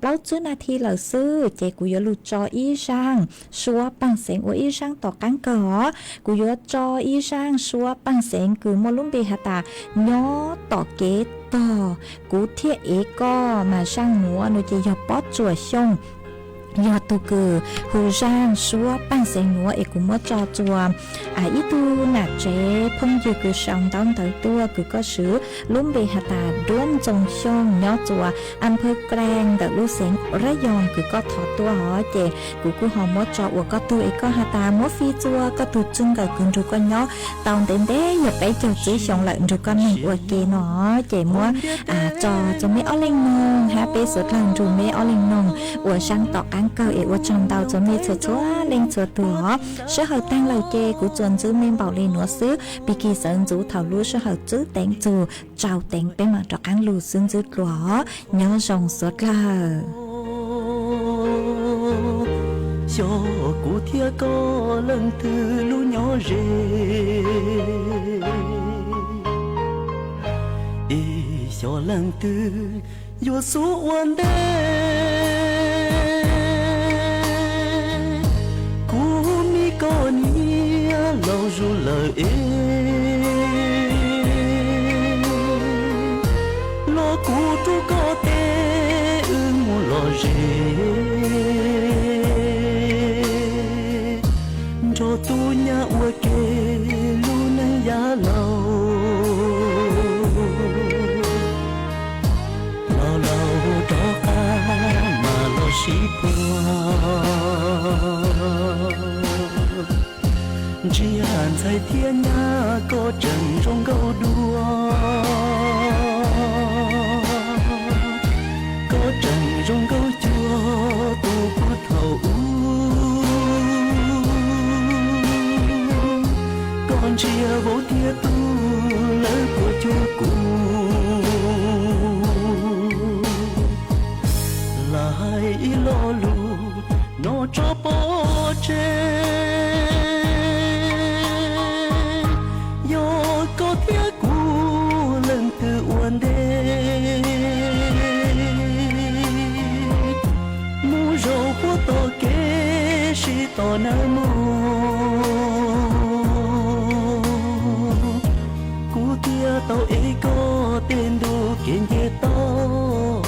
bao chú na thi lợ sư chế của dúa lú cho y sang xóa bằng sén của y sang tỏ cán cỏ của dúa cho y sang xóa bằng sén cứ mua lúm bì hả ta nhỏ tỏ kế to cú thiết ế co mà sang núa nó chỉ do bót chùa xong do tu cử hù giang xua bằng sành núa ế cũng mất cho chùa ít tu nà chế phong dư cứ xong tông tới tua cứ có sứ lúc bề hạt tà đuôn trồng xong nhó chùa ăn phơi clang đợt lúc sáng ra giòn cứ có thọ tua họ chè cứ họ mất cho ua có tu ế có hạt tà mất phi chùa có tu chân cờ cưng rồi con nhó tông đến đế nhập đấy cho chỉ xong lợn rồi con này ua kê nó chè mua cho mấy ó linh nông ha bê sốt lần rồi mấy ó linh nông ua sang tọ ăn cơ ế ua trong tàu cho mấy chúa lên chúa tùa sẽ hợp tăng lầu chê của chuẩn giữ men bảo lên nó xứ bị kỳ sơn rủ thảo lúa sẽ hợp giữ tén chù trào tén bên mặt trọc ăn lù xương giữ lúa nhớ rồng suốt là cho cụ thia có lần từ lũ nhỏ rê cho lần từ vô số quan đê cú mi có nia lâu ru lời lo cú tu có tê mua lo rê cho tu nhà ua kê lu nang ya lâu 只恨在天涯个阵中够多，个阵中够脚都不透，còn chia vô tia tu lỡ của chúa cụ lại lo lù nó cho bó chê do có tia cụ lần từ uốn đê mu râu của tôi kê si to nam mô tao ấy có tên đồ kiện về tao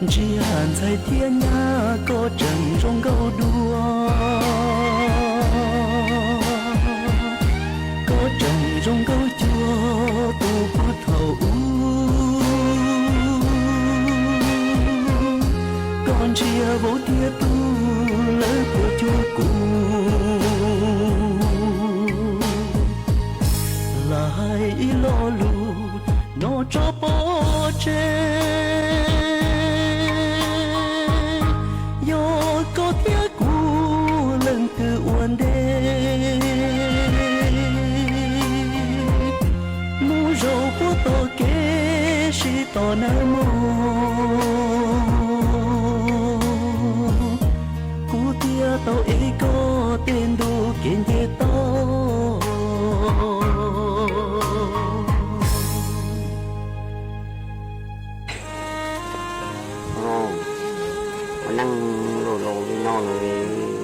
chỉ hàn在天涯個陣中夠多，個陣中夠腳都不透，còn chia vô tia tu lỡ của chúa cụ lại lo lù nó cho bó chê do có tia cụ lần từ uốn đê mu râu của tôi kê si to nam mô cụ tia tao ấy có tên đồ kiện về taoนั่งโหลโหลนอนเลย